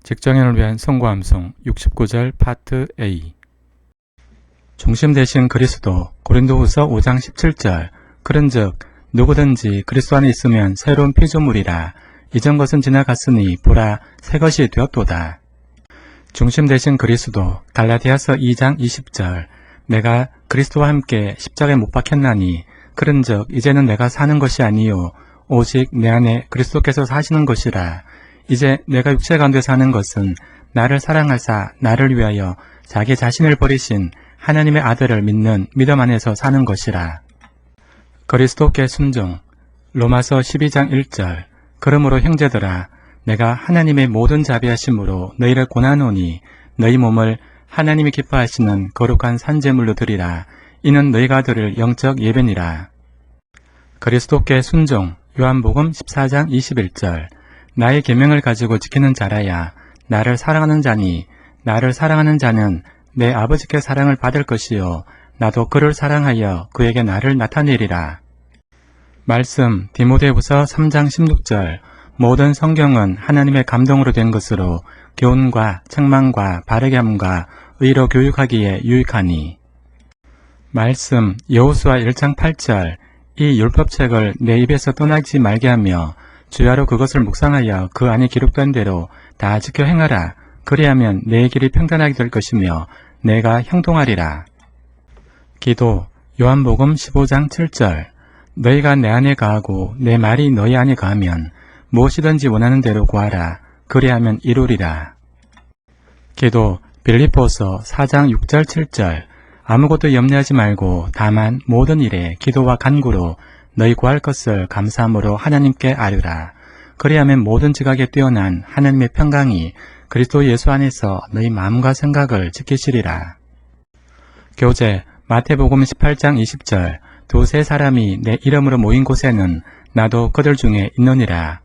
직장인을 위한 성과암송 69절 파트 A. 중심 되신 그리스도. 고린도후서 5장 17절. 그런즉 누구든지 그리스도 안에 있으면 새로운 피조물이라. 이전 것은 지나갔으니 보라 새 것이 되었도다. 중심 되신 그리스도. 갈라디아서 2장 20절. 내가 그리스도와 함께 십자가에 못 박혔나니 그런즉 이제는 내가 사는 것이 아니요 오직 내 안에 그리스도께서 사시는 것이라. 이제 내가 육체 가운데 사는 것은 나를 사랑하사 나를 위하여 자기 자신을 버리신 하나님의 아들을 믿는 믿음 안에서 사는 것이라. 그리스도께 순종. 로마서 12장 1절. 그러므로 형제들아 내가 하나님의 모든 자비하심으로 너희를 권하노니 너희 몸을 하나님이 기뻐하시는 거룩한 산제물로 드리라. 이는 너희가 드릴 영적 예배니라. 그리스도께 순종. 요한복음 14장 21절. 나의 계명을 가지고 지키는 자라야 나를 사랑하는 자니 나를 사랑하는 자는 내 아버지께 사랑을 받을 것이요 나도 그를 사랑하여 그에게 나를 나타내리라. 말씀 디모데후서 3장 16절. 모든 성경은 하나님의 감동으로 된 것으로 교훈과 책망과 바르게 함과 의로 교육하기에 유익하니. 말씀 여호수아 1장 8절. 이 율법책을 내 입에서 떠나지 말게 하며 주야로 그것을 묵상하여 그 안에 기록된 대로 다 지켜 행하라. 그리하면 내 길이 평탄하게 될 것이며 내가 형통하리라. 기도 요한복음 15장 7절. 너희가 내 안에 거하고 내 말이 너희 안에 거하면 무엇이든지 원하는 대로 구하라. 그리하면 이루리라. 기도 빌립보서 4장 6절 7절. 아무것도 염려하지 말고 다만 모든 일에 기도와 간구로 너희 구할 것을 감사함으로 하나님께 아뢰라. 그리하면 모든 지각에 뛰어난 하나님의 평강이 그리스도 예수 안에서 너희 마음과 생각을 지키시리라. 교제 마태복음 18장 20절. 두세 사람이 내 이름으로 모인 곳에는 나도 그들 중에 있느니라.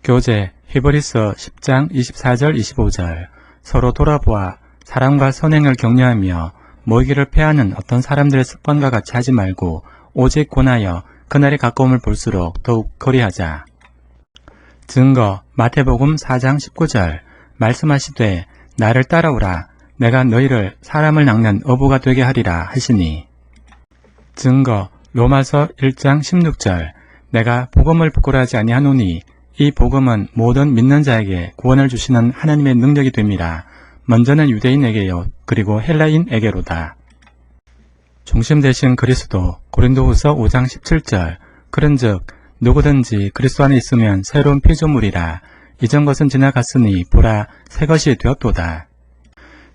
교제 히브리서 10장 24절 25절. 서로 돌아보아 사랑과 선행을 격려하며 모이기를 패하는 어떤 사람들의 습관과 같이 하지 말고 오직 권하여 그날의 가까움을 볼수록 더욱 거리하자. 증거 마태복음 4장 19절. 말씀하시되 나를 따라오라. 내가 너희를 사람을 낚는 어부가 되게 하리라 하시니. 증거 로마서 1장 16절. 내가 복음을 부끄러워하지 아니하노니 이 복음은 모든 믿는 자에게 구원을 주시는 하나님의 능력이 됩니다. 먼저는 유대인에게요 그리고 헬라인에게로다. 중심 되신 그리스도. 고린도후서 5장 17절. 그런즉 누구든지 그리스도 안에 있으면 새로운 피조물이라. 이전 것은 지나갔으니 보라 새 것이 되었도다.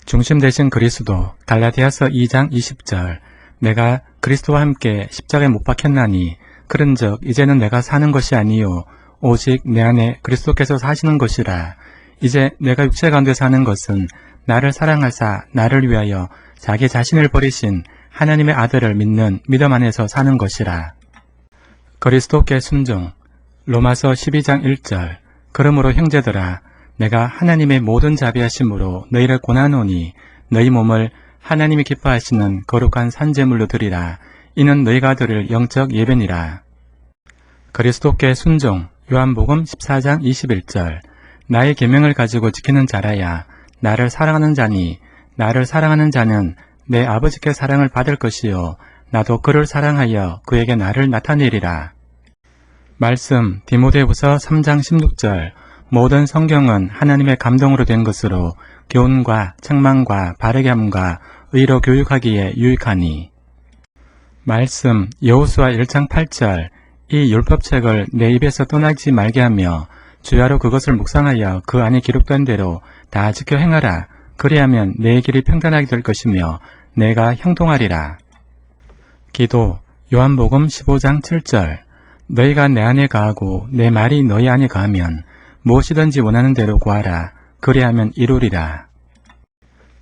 중심 되신 그리스도. 갈라디아서 2장 20절. 내가 그리스도와 함께 십자가에 못 박혔나니 그런즉 이제는 내가 사는 것이 아니요 오직 내 안에 그리스도께서 사시는 것이라. 이제 내가 육체 가운데 사는 것은 나를 사랑하사 나를 위하여 자기 자신을 버리신 하나님의 아들을 믿는 믿음 안에서 사는 것이라. 그리스도께 순종. 로마서 12장 1절. 그러므로 형제들아 내가 하나님의 모든 자비하심으로 너희를 권하노니 너희 몸을 하나님이 기뻐하시는 거룩한 산제물로 드리라. 이는 너희가 드릴 영적 예배니라. 그리스도께 순종. 요한복음 14장 21절. 나의 계명을 가지고 지키는 자라야 나를 사랑하는 자니 나를 사랑하는 자는 내 아버지께 사랑을 받을 것이요 나도 그를 사랑하여 그에게 나를 나타내리라. 말씀 디모데후서 3장 16절. 모든 성경은 하나님의 감동으로 된 것으로 교훈과 책망과 바르게 함과 의로 교육하기에 유익하니. 말씀 여호수아 1장 8절. 이 율법책을 내 입에서 떠나지 말게 하며 주야로 그것을 묵상하여 그 안에 기록된 대로 다 지켜 행하라. 그리하면 내 길이 평탄하게 될 것이며 내가 형통하리라. 기도 요한복음 15장 7절. 너희가 내 안에 거하고 내 말이 너희 안에 거하면 무엇이든지 원하는 대로 구하라. 그리하면 이루리라.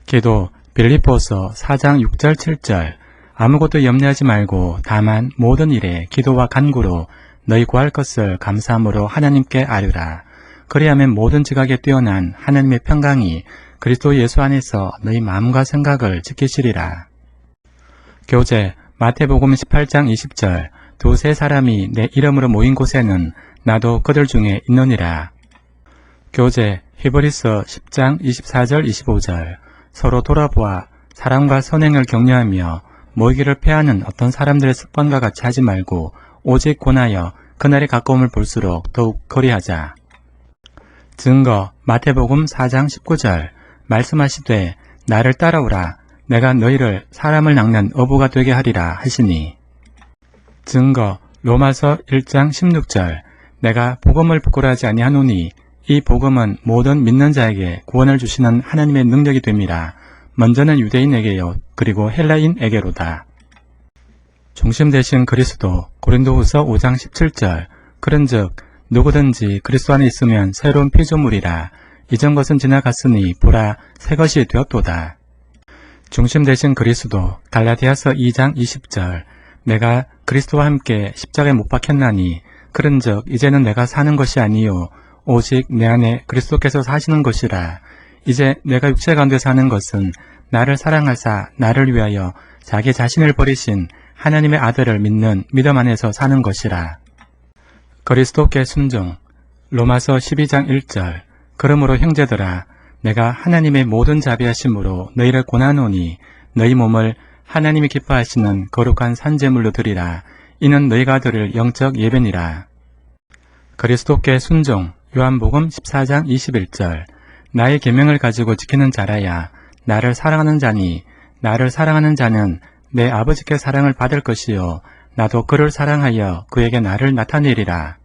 기도 빌립보서 4장 6절 7절. 아무것도 염려하지 말고 다만 모든 일에 기도와 간구로 너희 구할 것을 감사함으로 하나님께 아뢰라. 그리하면 모든 지각에 뛰어난 하나님의 평강이 그리스도 예수 안에서 너희 마음과 생각을 지키시리라. 교제 마태복음 18장 20절. 두세 사람이 내 이름으로 모인 곳에는 나도 그들 중에 있느니라. 교제 히브리서 10장 24절 25절 서로 돌아보아 사랑과 선행을 격려하며 모이기를 패하는 어떤 사람들의 습관과 같이 하지 말고 오직 권하여 그날의 가까움을 볼수록 더욱 거리하자. 증거 마태복음 4장 19절 말씀하시되 나를 따라오라 내가 너희를 사람을 낚는 어부가 되게 하리라 하시니. 증거 로마서 1장 16절 내가 복음을 부끄러워하지 아니하노니 이 복음은 모든 믿는 자에게 구원을 주시는 하나님의 능력이 됨이라. 먼저는 유대인에게요 그리고 헬라인에게로다. 중심 되신 그리스도 고린도후서 5장 17절 그런즉 누구든지 그리스도 안에 있으면 새로운 피조물이라. 이전 것은 지나갔으니 보라 새 것이 되었도다. 중심 되신 그리스도 갈라디아서 2장 20절 내가 그리스도와 함께 십자가에 못 박혔나니 그런즉 이제는 내가 사는 것이 아니요 오직 내 안에 그리스도께서 사시는 것이라. 이제 내가 육체 가운데 사는 것은 나를 사랑하사 나를 위하여 자기 자신을 버리신 하나님의 아들을 믿는 믿음 안에서 사는 것이라. 그리스도께 순종 로마서 12장 1절 그러므로 형제들아 내가 하나님의 모든 자비하심으로 너희를 권하노니 너희 몸을 하나님이 기뻐하시는 거룩한 산제물로 드리라. 이는 너희가 드릴 영적 예배니라. 그리스도께 순종 요한복음 14장 21절 나의 계명을 가지고 지키는 자라야 나를 사랑하는 자니 나를 사랑하는 자는 내 아버지께 사랑을 받을 것이요 나도 그를 사랑하여 그에게 나를 나타내리라.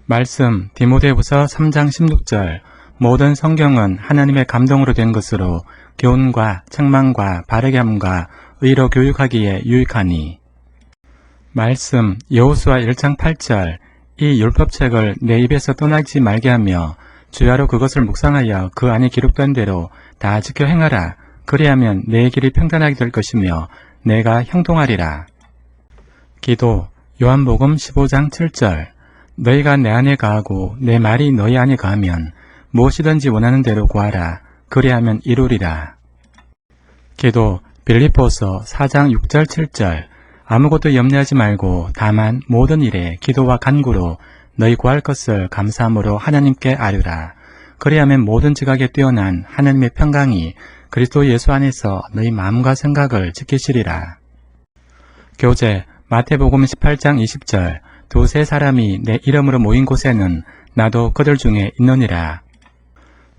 말씀 디모데후서 3장 16절 모든 성경은 하나님의 감동으로 된 것으로 교훈과 책망과 바르게 함과 의로 교육하기에 유익하니. 말씀 여호수아 1장 8절 이 율법책을 내 입에서 떠나지 말게 하며 주야로 그것을 묵상하여 그 안에 기록된 대로 다 지켜 행하라. 그리하면 내 길이 평탄하게 될 것이며 내가 형통하리라. 기도 요한복음 15장 7절 너희가 내 안에 거하고 내 말이 너희 안에 거하면 무엇이든지 원하는 대로 구하라. 그리하면 이루리라. 기도 빌립보서 4장 6절 7절 아무것도 염려하지 말고 다만 모든 일에 기도와 간구로 너희 구할 것을 감사함으로 하나님께 아뢰라. 그리하면 모든 지각에 뛰어난 하나님의 평강이 그리스도 예수 안에서 너희 마음과 생각을 지키시리라. 교재 마태복음 18장 20절 두세 사람이 내 이름으로 모인 곳에는 나도 그들 중에 있느니라.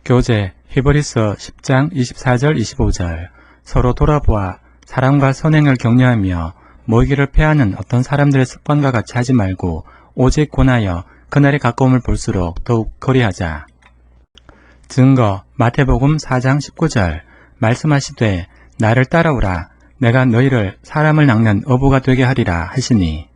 교재 히브리서 10장 24절 25절 서로 돌아보아 사랑과 선행을 격려하며 모이기를 패하는 어떤 사람들의 습관과 같이 하지 말고 오직 권하여 그날의 가까움을 볼수록 더욱 거리하자. 증거 마태복음 4장 19절 말씀하시되 나를 따라오라 내가 너희를 사람을 낚는 어부가 되게 하리라 하시니.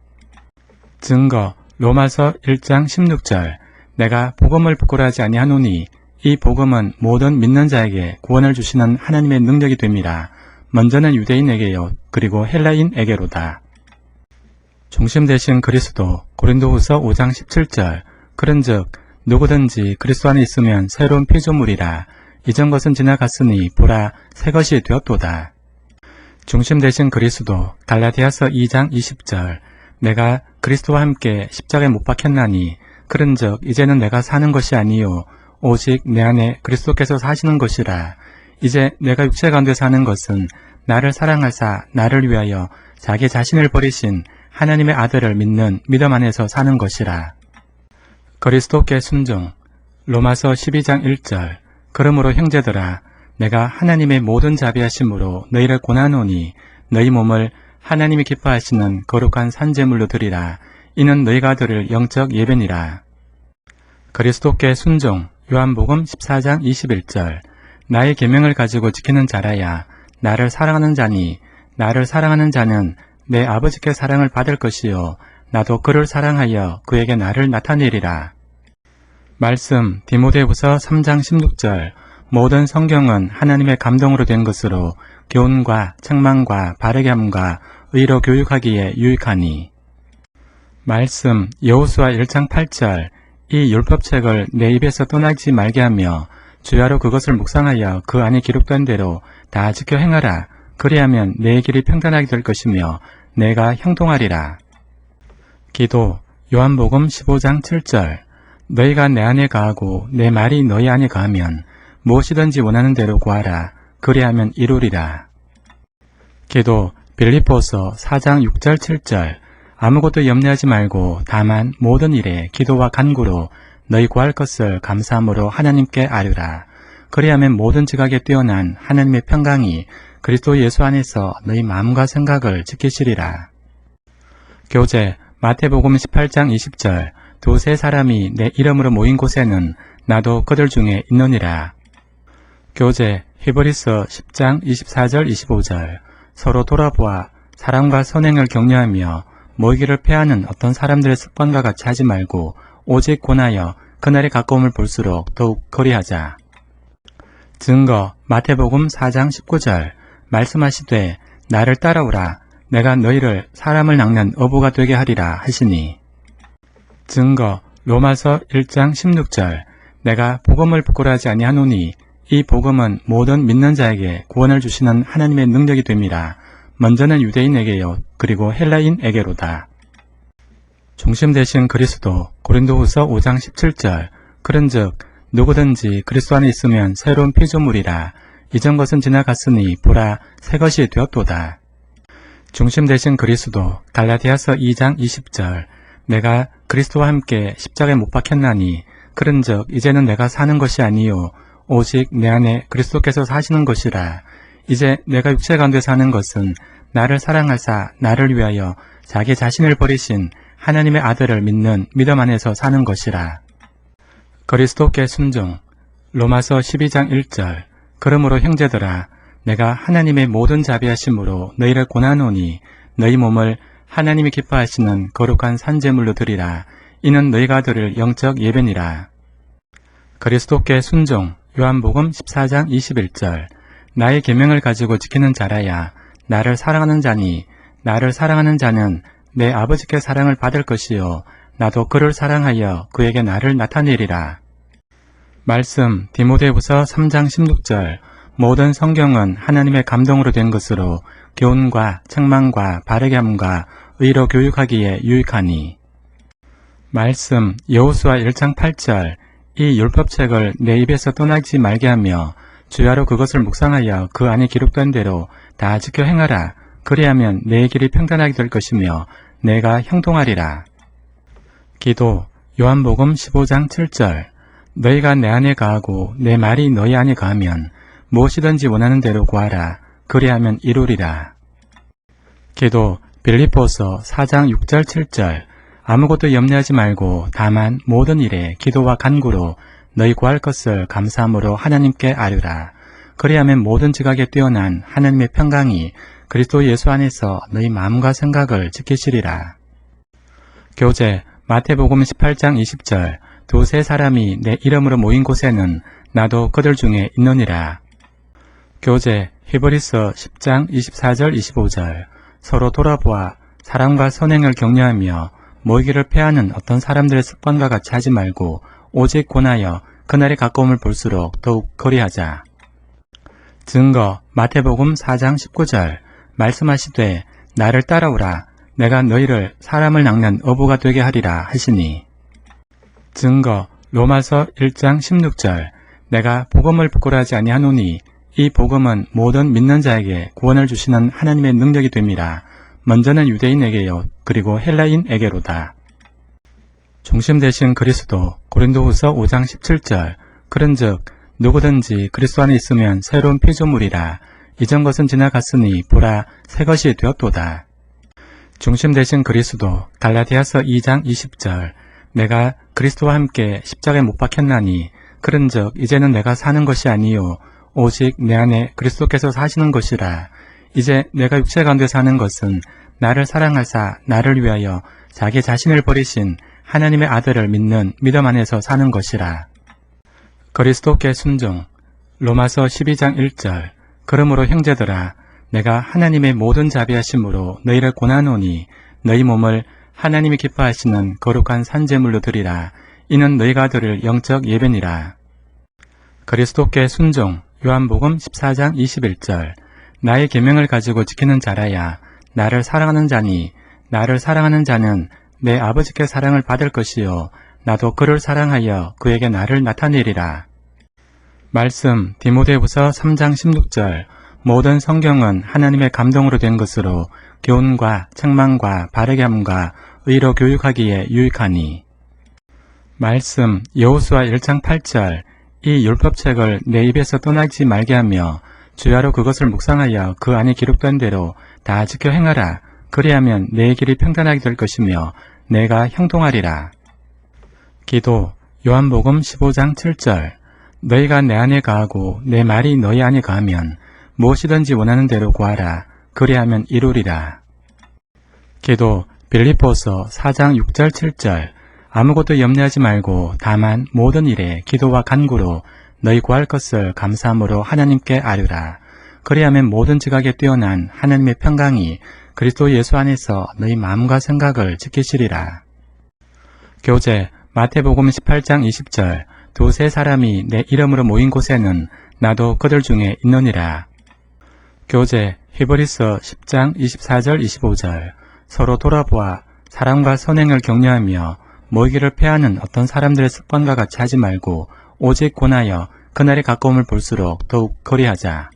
증거 로마서 1장 16절 내가 복음을 부끄러워하지 아니하노니 이 복음은 모든 믿는 자에게 구원을 주시는 하나님의 능력이 됨이라. 먼저는 유대인에게요 그리고 헬라인에게로다. 중심 되신 그리스도 고린도후서 5장 17절 그런즉 누구든지 그리스도 안에 있으면 새로운 피조물이라. 이전 것은 지나갔으니 보라 새 것이 되었도다. 중심 되신 그리스도 갈라디아서 2장 20절 내가 그리스도와 함께 십자가에 못 박혔나니 그런즉 이제는 내가 사는 것이 아니요 오직 내 안에 그리스도께서 사시는 것이라. 이제 내가 육체 가운데 사는 것은 나를 사랑하사 나를 위하여 자기 자신을 버리신 하나님의 아들을 믿는 믿음 안에서 사는 것이라. 그리스도께 순종 로마서 12장 1절 그러므로 형제들아 내가 하나님의 모든 자비하심으로 너희를 권하노니 너희 몸을 하나님이 기뻐하시는 거룩한 산제물로 드리라. 이는 너희가 드릴 영적 예배니라. 그리스도께 순종 요한복음 14장 21절 나의 계명을 가지고 지키는 자라야 나를 사랑하는 자니 나를 사랑하는 자는 내 아버지께 사랑을 받을 것이요 나도 그를 사랑하여 그에게 나를 나타내리라. 말씀 디모데후서 3장 16절 모든 성경은 하나님의 감동으로 된 것으로 교훈과 책망과 바르게 함과 의로 교육하기에 유익하니. 말씀 여호수아 1장 8절 이 율법책을 내 입에서 떠나지 말게 하며 주야로 그것을 묵상하여 그 안에 기록된 대로 다 지켜 행하라. 그리하면 내 길이 평탄하게 될 것이며 내가 형통하리라. 기도 요한복음 15장 7절 너희가 내 안에 거하고 내 말이 너희 안에 거하면 무엇이든지 원하는 대로 구하라. 그리하면 이루리라. 기도 빌립보서 4장 6절 7절 아무것도 염려하지 말고 다만 모든 일에 기도와 간구로 너희 구할 것을 감사함으로 하나님께 아뢰라. 그리하면 모든 지각에 뛰어난 하나님의 평강이 그리스도 예수 안에서 너희 마음과 생각을 지키시리라. 교재 마태복음 18장 20절 두세 사람이 내 이름으로 모인 곳에는 나도 그들 중에 있느니라. 교재 히브리서 10장 24절 25절 서로 돌아보아 사랑과 선행을 격려하며 모이기를 패하는 어떤 사람들의 습관과 같이 하지 말고 오직 권하여 그날의 가까움을 볼수록 더욱 거리하자. 증거 마태복음 4장 19절 말씀하시되 나를 따라오라 내가 너희를 사람을 낚는 어부가 되게 하리라 하시니. 증거 로마서 1장 16절 내가 복음을 부끄러워하지 아니하노니 이 복음은 모든 믿는 자에게 구원을 주시는 하나님의 능력이 됩니다. 먼저는 유대인에게요 그리고 헬라인에게로다. 중심 되신 그리스도 고린도후서 5장 17절 그런즉 누구든지 그리스도 안에 있으면 새로운 피조물이라 이전 것은 지나갔으니 보라 새 것이 되었도다. 중심 되신 그리스도 갈라디아서 2장 20절 내가 그리스도와 함께 십자가에 못 박혔나니 그런즉 이제는 내가 사는 것이 아니요 오직 내 안에 그리스도께서 사시는 것이라. 이제 내가 육체 가운데 사는 것은 나를 사랑하사 나를 위하여 자기 자신을 버리신 하나님의 아들을 믿는 믿음 안에서 사는 것이라. 그리스도께 순종 로마서 12장 1절 그러므로 형제들아 내가 하나님의 모든 자비하심으로 너희를 권하노니 너희 몸을 하나님이 기뻐하시는 거룩한 산제물로 드리라. 이는 너희가 드릴 영적 예배니라. 그리스도께 순종 요한복음 14장 21절 나의 계명을 가지고 지키는 자라야 나를 사랑하는 자니 나를 사랑하는 자는 내 아버지께 사랑을 받을 것이요 나도 그를 사랑하여 그에게 나를 나타내리라. 말씀 디모데후서 3장 16절 모든 성경은 하나님의 감동으로 된 것으로 교훈과 책망과 바르게 함과 의로 교육하기에 유익하니. 말씀 여호수아 1장 8절 이 율법책을 내 입에서 떠나지 말게 하며 주야로 그것을 묵상하여 그 안에 기록된 대로 다 지켜 행하라. 그리하면 내 길이 평탄하게 될 것이며 내가 형통하리라. 기도 요한복음 15장 7절 너희가 내 안에 거하고 내 말이 너희 안에 거하면 무엇이든지 원하는 대로 구하라. 그리하면 이루리라. 기도 빌립보서 4장 6절 7절 아무것도 염려하지 말고 다만 모든 일에 기도와 간구로 너희 구할 것을 감사함으로 하나님께 아뢰라. 그리하면 모든 지각에 뛰어난 하나님의 평강이 그리스도 예수 안에서 너희 마음과 생각을 지키시리라. 교재 마태복음 18장 20절 두세 사람이 내 이름으로 모인 곳에는 나도 그들 중에 있느니라. 교재 히브리서 10장 24절 25절 서로 돌아보아 사랑과 선행을 격려하며 모이기를 패하는 어떤 사람들의 습관과 같이 하지 말고 오직 권하여 그날의 가까움을 볼수록 더욱 거리하자. 증거 마태복음 4장 19절 말씀하시되 나를 따라오라 내가 너희를 사람을 낚는 어부가 되게 하리라 하시니. 증거 로마서 1장 16절 내가 복음을 부끄러워하지 아니하노니 이 복음은 모든 믿는 자에게 구원을 주시는 하나님의 능력이 됩니다. 먼저는 유대인에게요 그리고 헬라인에게로다. 중심 되신 그리스도 고린도후서 5장 17절 그런즉 누구든지 그리스도 안에 있으면 새로운 피조물이라 이전 것은 지나갔으니 보라 새 것이 되었도다. 중심 되신 그리스도 갈라디아서 2장 20절 내가 그리스도와 함께 십자가에 못 박혔나니 그런즉 이제는 내가 사는 것이 아니요 오직 내 안에 그리스도께서 사시는 것이라. 이제 내가 육체 가운데 사는 것은 나를 사랑하사 나를 위하여 자기 자신을 버리신 하나님의 아들을 믿는 믿음 안에서 사는 것이라. 그리스도께 순종 로마서 12장 1절 그러므로 형제들아 내가 하나님의 모든 자비하심으로 너희를 권하노니 너희 몸을 하나님이 기뻐하시는 거룩한 산제물로 드리라. 이는 너희가 드릴 영적 예배니라. 그리스도께 순종 요한복음 14장 21절 나의 계명을 가지고 지키는 자라야 나를 사랑하는 자니 나를 사랑하는 자는 내 아버지께 사랑을 받을 것이요 나도 그를 사랑하여 그에게 나를 나타내리라. 말씀 디모데후서 3장 16절 모든 성경은 하나님의 감동으로 된 것으로 교훈과 책망과 바르게 함과 의로 교육하기에 유익하니. 말씀 여호수아 1장 8절 이 율법책을 내 입에서 떠나지 말게 하며 주야로 그것을 묵상하여 그 안에 기록된 대로 다 지켜 행하라. 그리하면 내 길이 평탄하게 될 것이며 내가 형통하리라. 기도 요한복음 15장 7절 너희가 내 안에 거하고 내 말이 너희 안에 거하면 무엇이든지 원하는 대로 구하라. 그리하면 이루리라. 기도 빌립보서 4장 6절 7절 아무것도 염려하지 말고 다만 모든 일에 기도와 간구로 너희 구할 것을 감사함으로 하나님께 아뢰라. 그리하면 모든 지각에 뛰어난 하나님의 평강이 그리스도 예수 안에서 너희 마음과 생각을 지키시리라. 교재 마태복음 18장 20절 두세 사람이 내 이름으로 모인 곳에는 나도 그들 중에 있느니라. 교재 히브리서 10장 24절 25절 서로 돌아보아 사랑과 선행을 격려하며 모이기를 패하는 어떤 사람들의 습관과 같이 하지 말고 오직 권하여 그날의 가까움을 볼수록 더욱 거리하자.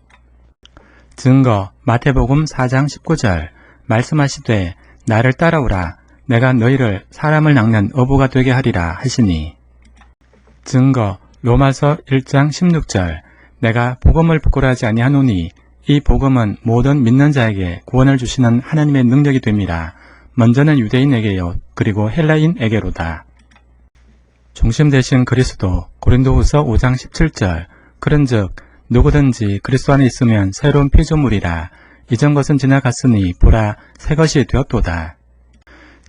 증거 마태복음 4장 19절 말씀하시되 나를 따라오라. 내가 너희를 사람을 낚는 어부가 되게 하리라 하시니. 증거 로마서 1장 16절 내가 복음을 부끄러워하지 아니하노니 이 복음은 모든 믿는 자에게 구원을 주시는 하나님의 능력이 됨이라. 먼저는 유대인에게요 그리고 헬라인에게로다. 중심 되신 그리스도 고린도후서 5장 17절 그런즉 누구든지 그리스도 안에 있으면 새로운 피조물이라. 이전 것은 지나갔으니 보라 새 것이 되었도다.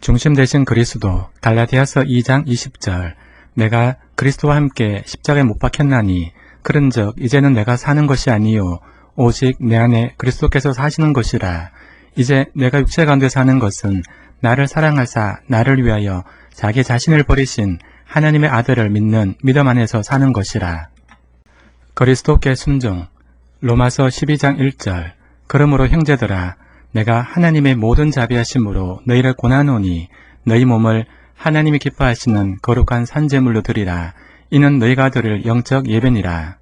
중심 되신 그리스도 갈라디아서 2장 20절 내가 그리스도와 함께 십자가에 못 박혔나니 그런즉 이제는 내가 사는 것이 아니요 오직 내 안에 그리스도께서 사시는 것이라. 이제 내가 육체 가운데 사는 것은 나를 사랑하사 나를 위하여 자기 자신을 버리신 하나님의 아들을 믿는 믿음 안에서 사는 것이라. 그리스도께 순종 로마서 12장 1절 그러므로 형제들아 내가 하나님의 모든 자비하심으로 너희를 권하노니 너희 몸을 하나님이 기뻐하시는 거룩한 산제물로 드리라. 이는 너희가 드릴 영적 예배니라.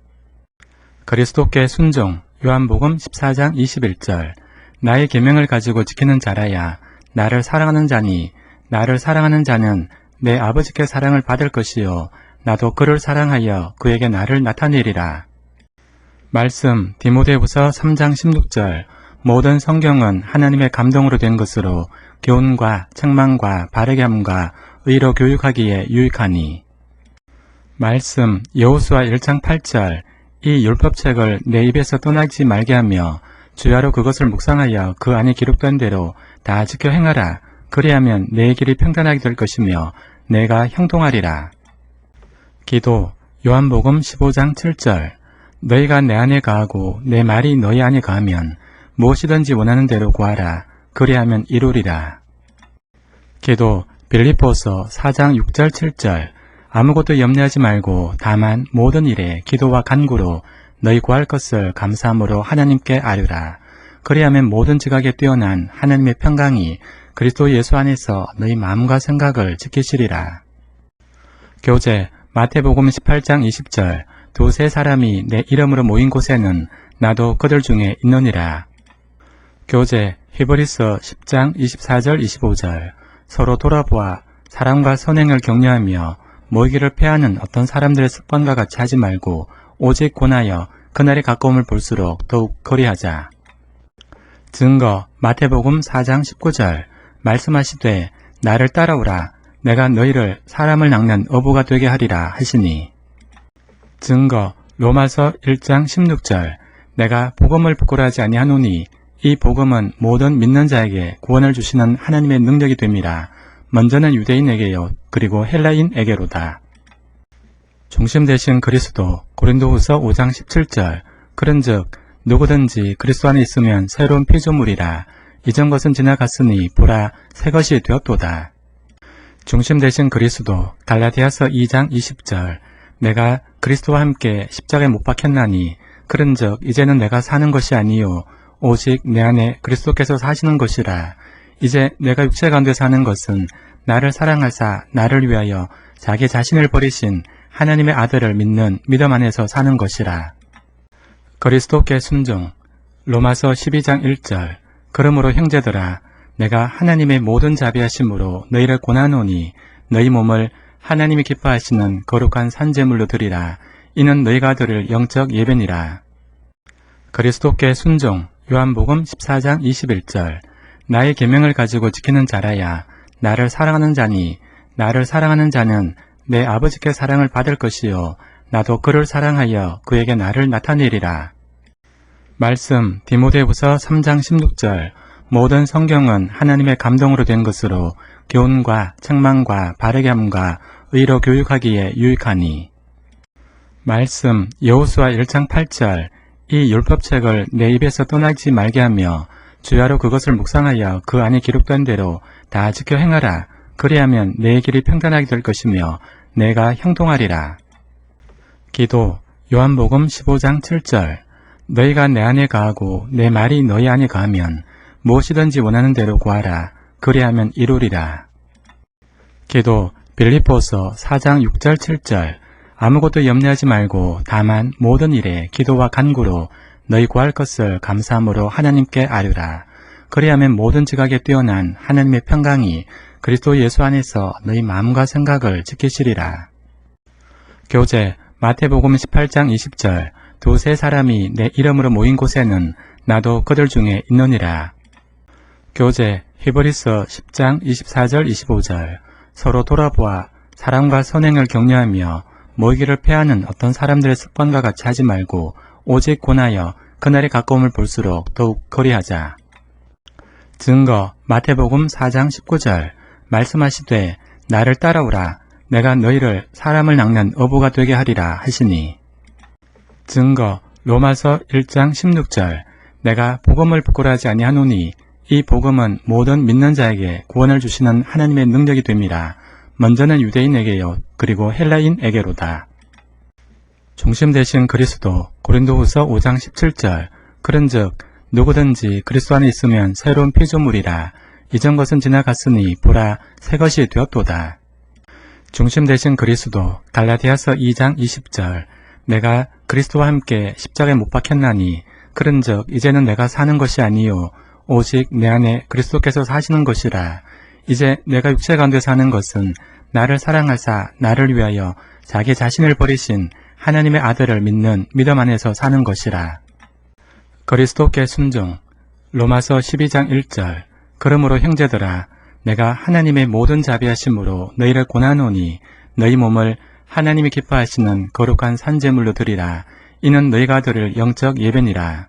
그리스도께 순종 요한복음 14장 21절 나의 계명을 가지고 지키는 자라야 나를 사랑하는 자니 나를 사랑하는 자는 내 아버지께 사랑을 받을 것이요 나도 그를 사랑하여 그에게 나를 나타내리라. 말씀 디모데후서 3장 16절 모든 성경은 하나님의 감동으로 된 것으로 교훈과 책망과 바르게 함과 의로 교육하기에 유익하니. 말씀 여호수아 1장 8절 이 율법책을 내 입에서 떠나지 말게 하며 주야로 그것을 묵상하여 그 안에 기록된 대로 다 지켜 행하라. 그리하면 내 길이 평탄하게 될 것이며 내가 형통하리라. 기도 요한복음 15장 7절 너희가 내 안에 거하고 내 말이 너희 안에 거하면 무엇이든지 원하는 대로 구하라. 그리하면 이루리라. 기도 빌립보서 4장 6절 7절 아무것도 염려하지 말고 다만 모든 일에 기도와 간구로 너희 구할 것을 감사함으로 하나님께 아뢰라. 그리하면 모든 지각에 뛰어난 하나님의 평강이 그리스도 예수 안에서 너희 마음과 생각을 지키시리라. 교재 마태복음 18장 20절 두세 사람이 내 이름으로 모인 곳에는 나도 그들 중에 있느니라. 교재 히브리서 10장 24절 25절 서로 돌아보아 사랑과 선행을 격려하며 모이기를 패하는 어떤 사람들의 습관과 같이 하지 말고 오직 권하여 그날의 가까움을 볼수록 더욱 거리하자. 증거 마태복음 4장 19절 말씀하시되 나를 따라오라. 내가 너희를 사람을 낚는 어부가 되게 하리라 하시니. 증거 로마서 1장 16절 내가 복음을 부끄러워하지 아니하노니 이 복음은 모든 믿는 자에게 구원을 주시는 하나님의 능력이 됨이라. 먼저는 유대인에게요 그리고 헬라인에게로다. 중심 되신 그리스도 고린도후서 5장 17절 그런즉 누구든지 그리스도 안에 있으면 새로운 피조물이라. 이전 것은 지나갔으니 보라 새 것이 되었도다. 중심 되신 그리스도 갈라디아서 2장 20절 내가 그리스도와 함께 십자가에 못 박혔나니 그런즉 이제는 내가 사는 것이 아니요 오직 내 안에 그리스도께서 사시는 것이라. 이제 내가 육체 가운데 사는 것은 나를 사랑하사 나를 위하여 자기 자신을 버리신 하나님의 아들을 믿는 믿음 안에서 사는 것이라. 그리스도께 순종. 로마서 12장 1절. 그러므로 형제들아 내가 하나님의 모든 자비하심으로 너희를 권하노니 너희 몸을 하나님이 기뻐하시는 거룩한 산제물로 드리라. 이는 너희가 드릴 영적 예배니라. 그리스도께 순종. 요한복음 14장 21절. 나의 계명을 가지고 지키는 자라야 나를 사랑하는 자니 나를 사랑하는 자는 내 아버지께 사랑을 받을 것이요 나도 그를 사랑하여 그에게 나를 나타내리라. 말씀 디모데후서 3장 16절. 모든 성경은 하나님의 감동으로 된 것으로 교훈과 책망과 바르게 함과 의로 교육하기에 유익하니. 말씀 여호수아 1장 8절. 이 율법책을 내 입에서 떠나지 말게 하며 주야로 그것을 묵상하여 그 안에 기록된 대로 다 지켜 행하라. 그리하면 내 길이 평탄하게 될 것이며 내가 형통하리라. 기도 요한복음 15장 7절. 너희가 내 안에 거하고 내 말이 너희 안에 거하면 무엇이든지 원하는 대로 구하라. 그리하면 이루리라. 기도 빌립보서 4장 6절 7절. 아무것도 염려하지 말고 다만 모든 일에 기도와 간구로 너희 구할 것을 감사함으로 하나님께 아뢰라. 그리하면 모든 지각에 뛰어난 하나님의 평강이 그리스도 예수 안에서 너희 마음과 생각을 지키시리라. 교제 마태복음 18장 20절. 두세 사람이 내 이름으로 모인 곳에는 나도 그들 중에 있느니라. 교제 히브리서 10장 24절 25절. 서로 돌아보아 사랑과 선행을 격려하며 모이기를 패하는 어떤 사람들의 습관과 같이 하지 말고 오직 권하여 그날의 가까움을 볼수록 더욱 거리하자. 증거 마태복음 4장 19절. 말씀하시되 나를 따라오라. 내가 너희를 사람을 낚는 어부가 되게 하리라 하시니. 증거 로마서 1장 16절. 내가 복음을 부끄러워하지 아니하노니 이 복음은 모든 믿는 자에게 구원을 주시는 하나님의 능력이 됨이라. 먼저는 유대인에게요 그리고 헬라인에게로다. 중심 되신 그리스도 고린도후서 5장 17절. 그런즉 누구든지 그리스도 안에 있으면 새로운 피조물이라. 이전 것은 지나갔으니 보라 새 것이 되었도다. 중심 되신 그리스도 갈라디아서 2장 20절. 내가 그리스도와 함께 십자가에 못 박혔나니 그런즉 이제는 내가 사는 것이 아니요 오직 내 안에 그리스도께서 사시는 것이라. 이제 내가 육체 가운데 사는 것은 나를 사랑하사 나를 위하여 자기 자신을 버리신 하나님의 아들을 믿는 믿음 안에서 사는 것이라. 그리스도께 순종. 로마서 12장 1절. 그러므로 형제들아 내가 하나님의 모든 자비하심으로 너희를 권하노니 너희 몸을 하나님이 기뻐하시는 거룩한 산제물로 드리라. 이는 너희가 드릴 영적 예배니라.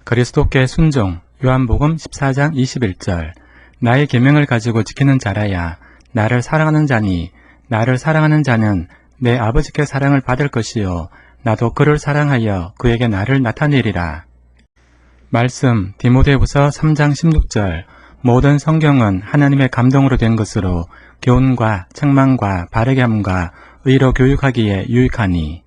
그리스도께 순종. 요한복음 14장 21절. 나의 계명을 가지고 지키는 자라야 나를 사랑하는 자니 나를 사랑하는 자는 내 아버지께 사랑을 받을 것이요 나도 그를 사랑하여 그에게 나를 나타내리라. 말씀 디모데후서 3장 16절. 모든 성경은 하나님의 감동으로 된 것으로 교훈과 책망과 바르게 함과 의로 교육하기에 유익하니.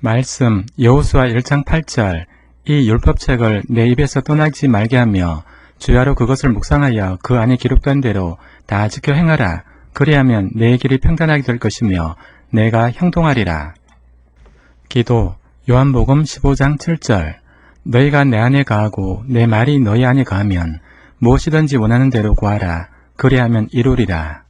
말씀 여호수아 1장 8절. 이 율법책을 내 입에서 떠나지 말게 하며 주야로 그것을 묵상하여 그 안에 기록된 대로 다 지켜 행하라. 그리하면 내 길이 평탄하게 될 것이며 내가 형통하리라. 기도 요한복음 15장 7절. 너희가 내 안에 거하고 내 말이 너희 안에 거하면 무엇이든지 원하는 대로 구하라. 그리하면 이루리라.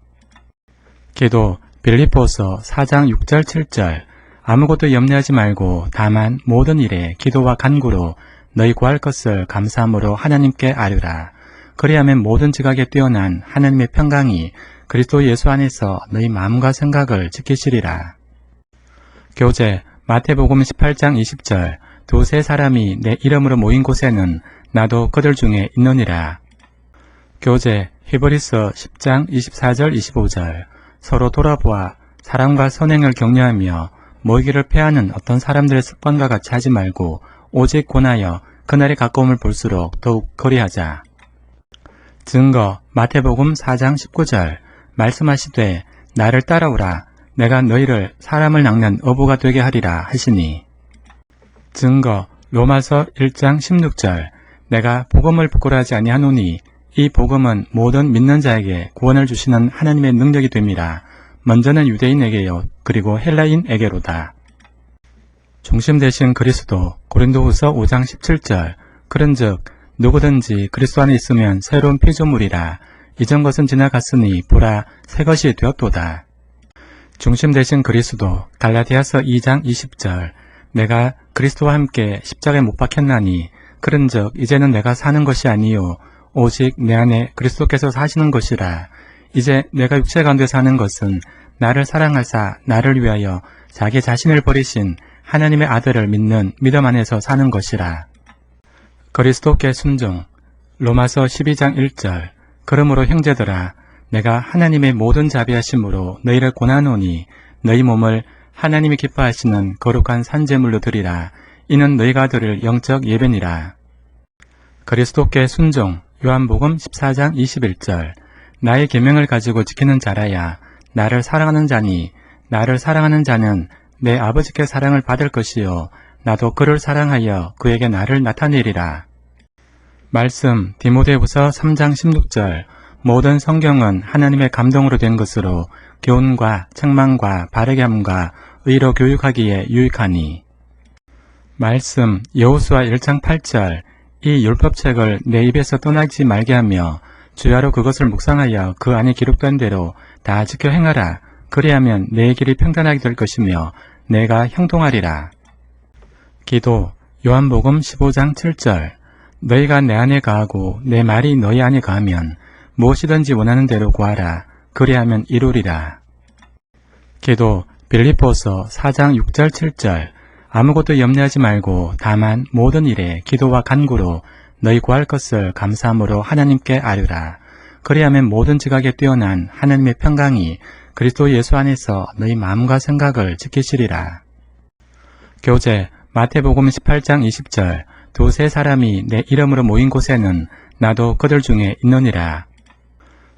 기도 빌립보서 4장 6절 7절. 아무것도 염려하지 말고 다만 모든 일에 기도와 간구로 너희 구할 것을 감사함으로 하나님께 아뢰라. 그리하면 모든 지각에 뛰어난 하나님의 평강이 그리스도 예수 안에서 너희 마음과 생각을 지키시리라. 교제 마태복음 18장 20절. 두세 사람이 내 이름으로 모인 곳에는 나도 그들 중에 있느니라. 교제 히브리서 10장 24절 25절. 서로 돌아보아 사랑과 선행을 격려하며 모이기를 패하는 어떤 사람들의 습관과 같이 하지 말고 오직 권하여 그날의 가까움을 볼수록 더욱 거리하자. 증거 마태복음 4장 19절. 말씀하시되 나를 따라오라. 내가 너희를 사람을 낚는 어부가 되게 하리라 하시니. 증거 로마서 1장 16절. 내가 복음을 부끄러워하지 아니하노니 이 복음은 모든 믿는 자에게 구원을 주시는 하나님의 능력이 됨이라. 먼저는 유대인에게요 그리고 헬라인에게로다. 중심 되신 그리스도. 고린도후서 5장 17절. 그런즉 누구든지 그리스도 안에 있으면 새로운 피조물이라. 이전 것은 지나갔으니 보라 새 것이 되었도다. 중심 되신 그리스도. 갈라디아서 2장 20절. 내가 그리스도와 함께 십자가에 못 박혔나니 그런즉 이제는 내가 사는 것이 아니요 오직 내 안에 그리스도께서 사시는 것이라. 이제 내가 육체 가운데 사는 것은 나를 사랑하사 나를 위하여 자기 자신을 버리신 하나님의 아들을 믿는 믿음 안에서 사는 것이라. 그리스도께 순종. 로마서 12장 1절. 그러므로 형제들아 내가 하나님의 모든 자비하심으로 너희를 권하노니 너희 몸을 하나님이 기뻐하시는 거룩한 산제물로 드리라. 이는 너희가 드릴 영적 예배니라. 그리스도께 순종. 요한복음 14장 21절. 나의 계명을 가지고 지키는 자라야 나를 사랑하는 자니 나를 사랑하는 자는 내 아버지께 사랑을 받을 것이요 나도 그를 사랑하여 그에게 나를 나타내리라. 말씀 디모데후서 3장 16절. 모든 성경은 하나님의 감동으로 된 것으로 교훈과 책망과 바르게 함과 의로 교육하기에 유익하니. 말씀 여호수아 1장 8절. 이 율법책을 내 입에서 떠나지 말게 하며 주야로 그것을 묵상하여 그 안에 기록된 대로 다 지켜 행하라. 그리하면 내 길이 평탄하게 될 것이며 내가 형통하리라. 기도 요한복음 15장 7절. 너희가 내 안에 거하고 내 말이 너희 안에 거하면 무엇이든지 원하는 대로 구하라. 그리하면 이루리라. 기도 빌립보서 4장 6절 7절. 아무것도 염려하지 말고 다만 모든 일에 기도와 간구로 너희 구할 것을 감사함으로 하나님께 아뢰라. 그리하면 모든 지각에 뛰어난 하나님의 평강이 그리스도 예수 안에서 너희 마음과 생각을 지키시리라. 교제 마태복음 18장 20절. 두세 사람이 내 이름으로 모인 곳에는 나도 그들 중에 있느니라.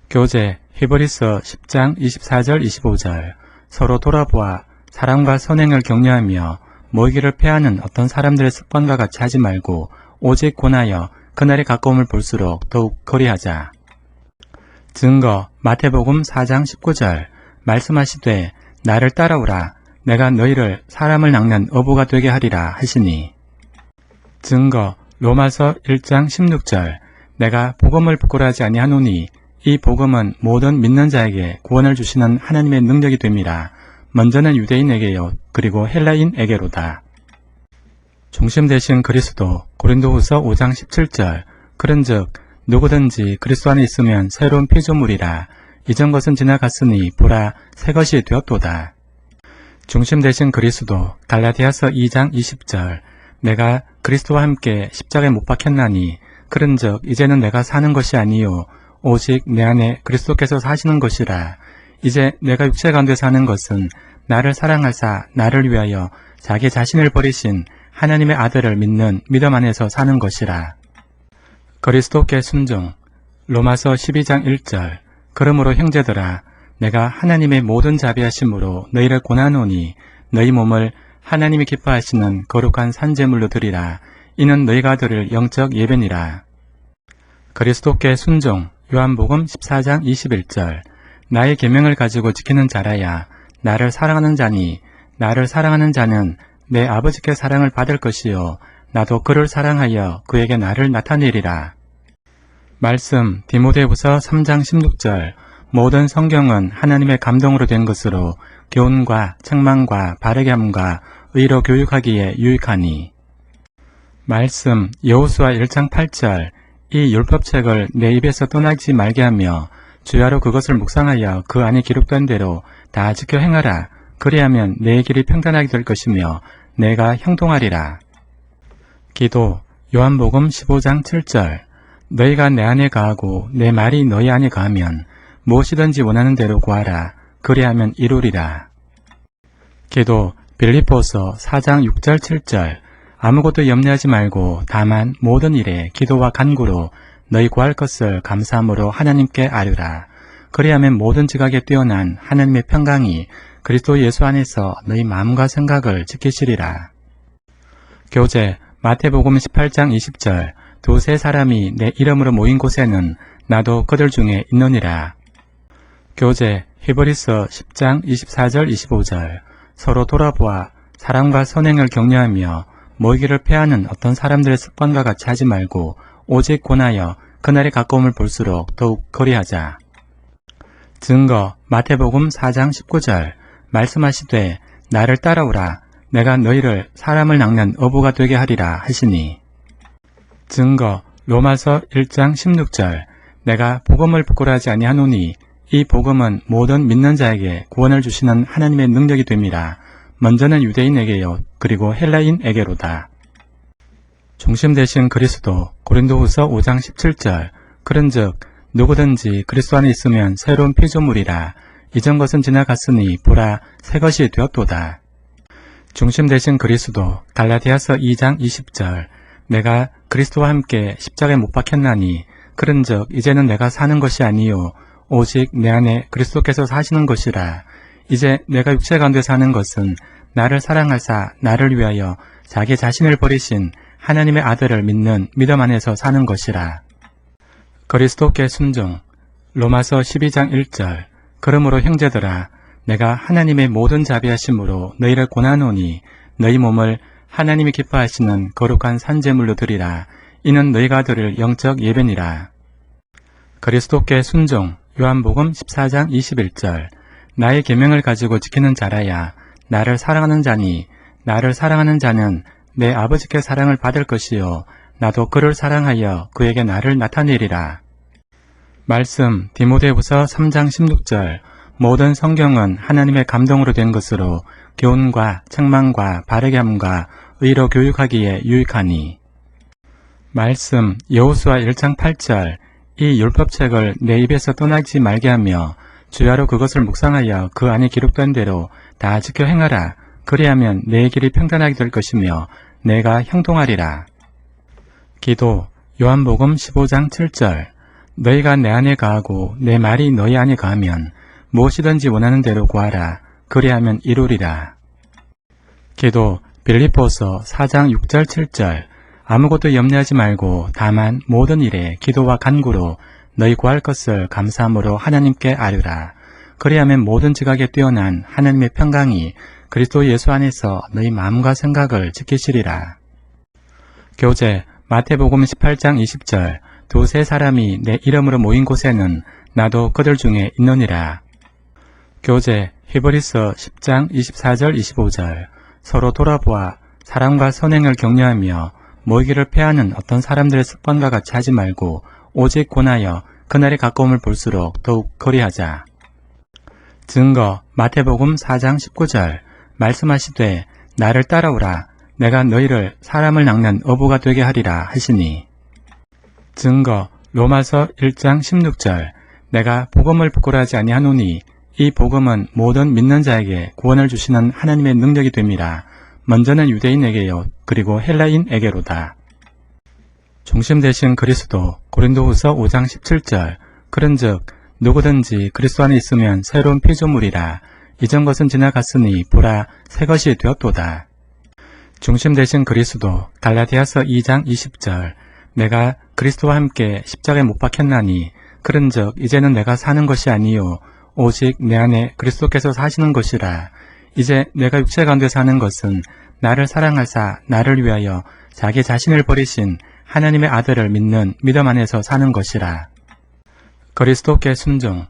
교제 히브리서 10장 24절 25절. 서로 돌아보아 사랑과 선행을 격려하며 모이기를 패하는 어떤 사람들의 습관과 같이 하지 말고 오직 권하여 그날의 가까움을 볼수록 더욱 거리하자. 증거 마태복음 4장 19절. 말씀하시되 나를 따라오라. 내가 너희를 사람을 낚는 어부가 되게 하리라 하시니. 증거 로마서 1장 16절. 내가 복음을 부끄러워하지 아니하노니 이 복음은 모든 믿는 자에게 구원을 주시는 하나님의 능력이 됨이라. 먼저는 유대인에게요 그리고 헬라인에게로다. 중심 되신 그리스도. 고린도후서 5장 17절. 그런즉 누구든지 그리스도 안에 있으면 새로운 피조물이라. 이전 것은 지나갔으니 보라 새 것이 되었도다. 중심 되신 그리스도. 갈라디아서 2장 20절. 내가 그리스도와 함께 십자가에 못 박혔나니 그런즉 이제는 내가 사는 것이 아니요 오직 내 안에 그리스도께서 사시는 것이라. 이제 내가 육체 가운데 사는 것은 나를 사랑하사 나를 위하여 자기 자신을 버리신 하나님의 아들을 믿는 믿음 안에서 사는 것이라. 그리스도께 순종. 로마서 12장 1절. 그러므로 형제들아 내가 하나님의 모든 자비하심으로 너희를 권하노니 너희 몸을 하나님이 기뻐하시는 거룩한 산제물로 드리라. 이는 너희가 드릴 영적 예배니라. 그리스도께 순종. 요한복음 14장 21절. 나의 계명을 가지고 지키는 자라야 나를 사랑하는 자니 나를 사랑하는 자는 내 아버지께 사랑을 받을 것이요 나도 그를 사랑하여 그에게 나를 나타내리라. 말씀 디모데후서 3장 16절. 모든 성경은 하나님의 감동으로 된 것으로 교훈과 책망과 바르게 함과 의로 교육하기에 유익하니. 말씀 여호수아 1장 8절. 이 율법책을 내 입에서 떠나지 말게 하며 주야로 그것을 묵상하여 그 안에 기록된 대로 다 지켜 행하라. 그리하면 내 길이 평탄하게 될 것이며 내가 형통하리라. 기도 요한복음 15장 7절. 너희가 내 안에 거하고 내 말이 너희 안에 거하면 무엇이든지 원하는 대로 구하라. 그리하면 이루리라. 기도 빌립보서 4장 6절 7절. 아무것도 염려하지 말고 다만 모든 일에 기도와 간구로 너희 구할 것을 감사함으로 하나님께 아뢰라. 그리하면 모든 지각에 뛰어난 하나님의 평강이 그리스도 예수 안에서 너희 마음과 생각을 지키시리라. 교제 마태복음 18장 20절. 두세 사람이 내 이름으로 모인 곳에는 나도 그들 중에 있느니라. 교재 히브리서 10장 24절 25절 서로 돌아보아 사랑과 선행을 격려하며 모이기를 패하는 어떤 사람들의 습관과 같이 하지 말고 오직 권하여 그날의 가까움을 볼수록 더욱 거리하자. 증거 마태복음 4장 19절 말씀하시되 나를 따라오라 내가 너희를 사람을 낚는 어부가 되게 하리라 하시니. 증거 로마서 1장 16절 내가 복음을 부끄러워하지 아니하노니 이 복음은 모든 믿는 자에게 구원을 주시는 하나님의 능력이 됨이라. 먼저는 유대인에게요 그리고 헬라인에게로다. 중심 되신 그리스도 고린도후서 5장 17절 그런즉 누구든지 그리스도 안에 있으면 새로운 피조물이라. 이전 것은 지나갔으니 보라 새 것이 되었도다. 중심 되신 그리스도 갈라디아서 2장 20절 내가 그리스도와 함께 십자가에 못 박혔나니 그런즉 이제는 내가 사는 것이 아니요 오직 내 안에 그리스도께서 사시는 것이라. 이제 내가 육체 가운데 사는 것은 나를 사랑하사 나를 위하여 자기 자신을 버리신 하나님의 아들을 믿는 믿음 안에서 사는 것이라. 그리스도께 순종 로마서 12장 1절 그러므로 형제들아 내가 하나님의 모든 자비하심으로 너희를 권하노니 너희 몸을 하나님이 기뻐하시는 거룩한 산제물로 드리라. 이는 너희가 드릴 영적 예배니라. 그리스도께 순종 요한복음 14장 21절 나의 계명을 가지고 지키는 자라야 나를 사랑하는 자니 나를 사랑하는 자는 내 아버지께 사랑을 받을 것이요 나도 그를 사랑하여 그에게 나를 나타내리라. 말씀 디모데후서 3장 16절 모든 성경은 하나님의 감동으로 된 것으로 교훈과 책망과 바르게 함과 의로 교육하기에 유익하니. 말씀 여호수아 1장 8절 이 율법책을 내 입에서 떠나지 말게 하며 주야로 그것을 묵상하여 그 안에 기록된 대로 다 지켜 행하라. 그리하면 내 길이 평탄하게 될 것이며 내가 형통하리라. 기도 요한복음 15장 7절 너희가 내 안에 거하고 내 말이 너희 안에 거하면 무엇이든지 원하는 대로 구하라. 그리하면 이루리라. 기도 빌립보서 4장 6절 7절 아무것도 염려하지 말고 다만 모든 일에 기도와 간구로 너희 구할 것을 감사함으로 하나님께 아뢰라. 그리하면 모든 지각에 뛰어난 하나님의 평강이 그리스도 예수 안에서 너희 마음과 생각을 지키시리라. 교재 마태복음 18장 20절 두세 사람이 내 이름으로 모인 곳에는 나도 그들 중에 있느니라. 교재 히브리서 10장 24절 25절 서로 돌아보아 사랑과 선행을 격려하며 모이기를 패하는 어떤 사람들의 습관과 같이 하지 말고 오직 권하여 그날의 가까움을 볼수록 더욱 거리하자. 증거 마태복음 4장 19절 말씀하시되 나를 따라오라 내가 너희를 사람을 낚는 어부가 되게 하리라 하시니. 증거 로마서 1장 16절 내가 복음을 부끄러워하지 아니하노니 이 복음은 모든 믿는 자에게 구원을 주시는 하나님의 능력이 됨이라. 먼저는 유대인에게요 그리고 헬라인에게로다. 중심 되신 그리스도 고린도후서 5장 17절 그런즉 누구든지 그리스도 안에 있으면 새로운 피조물이라. 이전 것은 지나갔으니 보라 새 것이 되었도다. 중심 되신 그리스도 갈라디아서 2장 20절 내가 그리스도와 함께 십자가에 못 박혔나니 그런즉 이제는 내가 사는 것이 아니요 오직 내 안에 그리스도께서 사시는 것이라. 이제 내가 육체 가운데 사는 것은 나를 사랑하사 나를 위하여 자기 자신을 버리신 하나님의 아들을 믿는 믿음 안에서 사는 것이라. 그리스도께 순종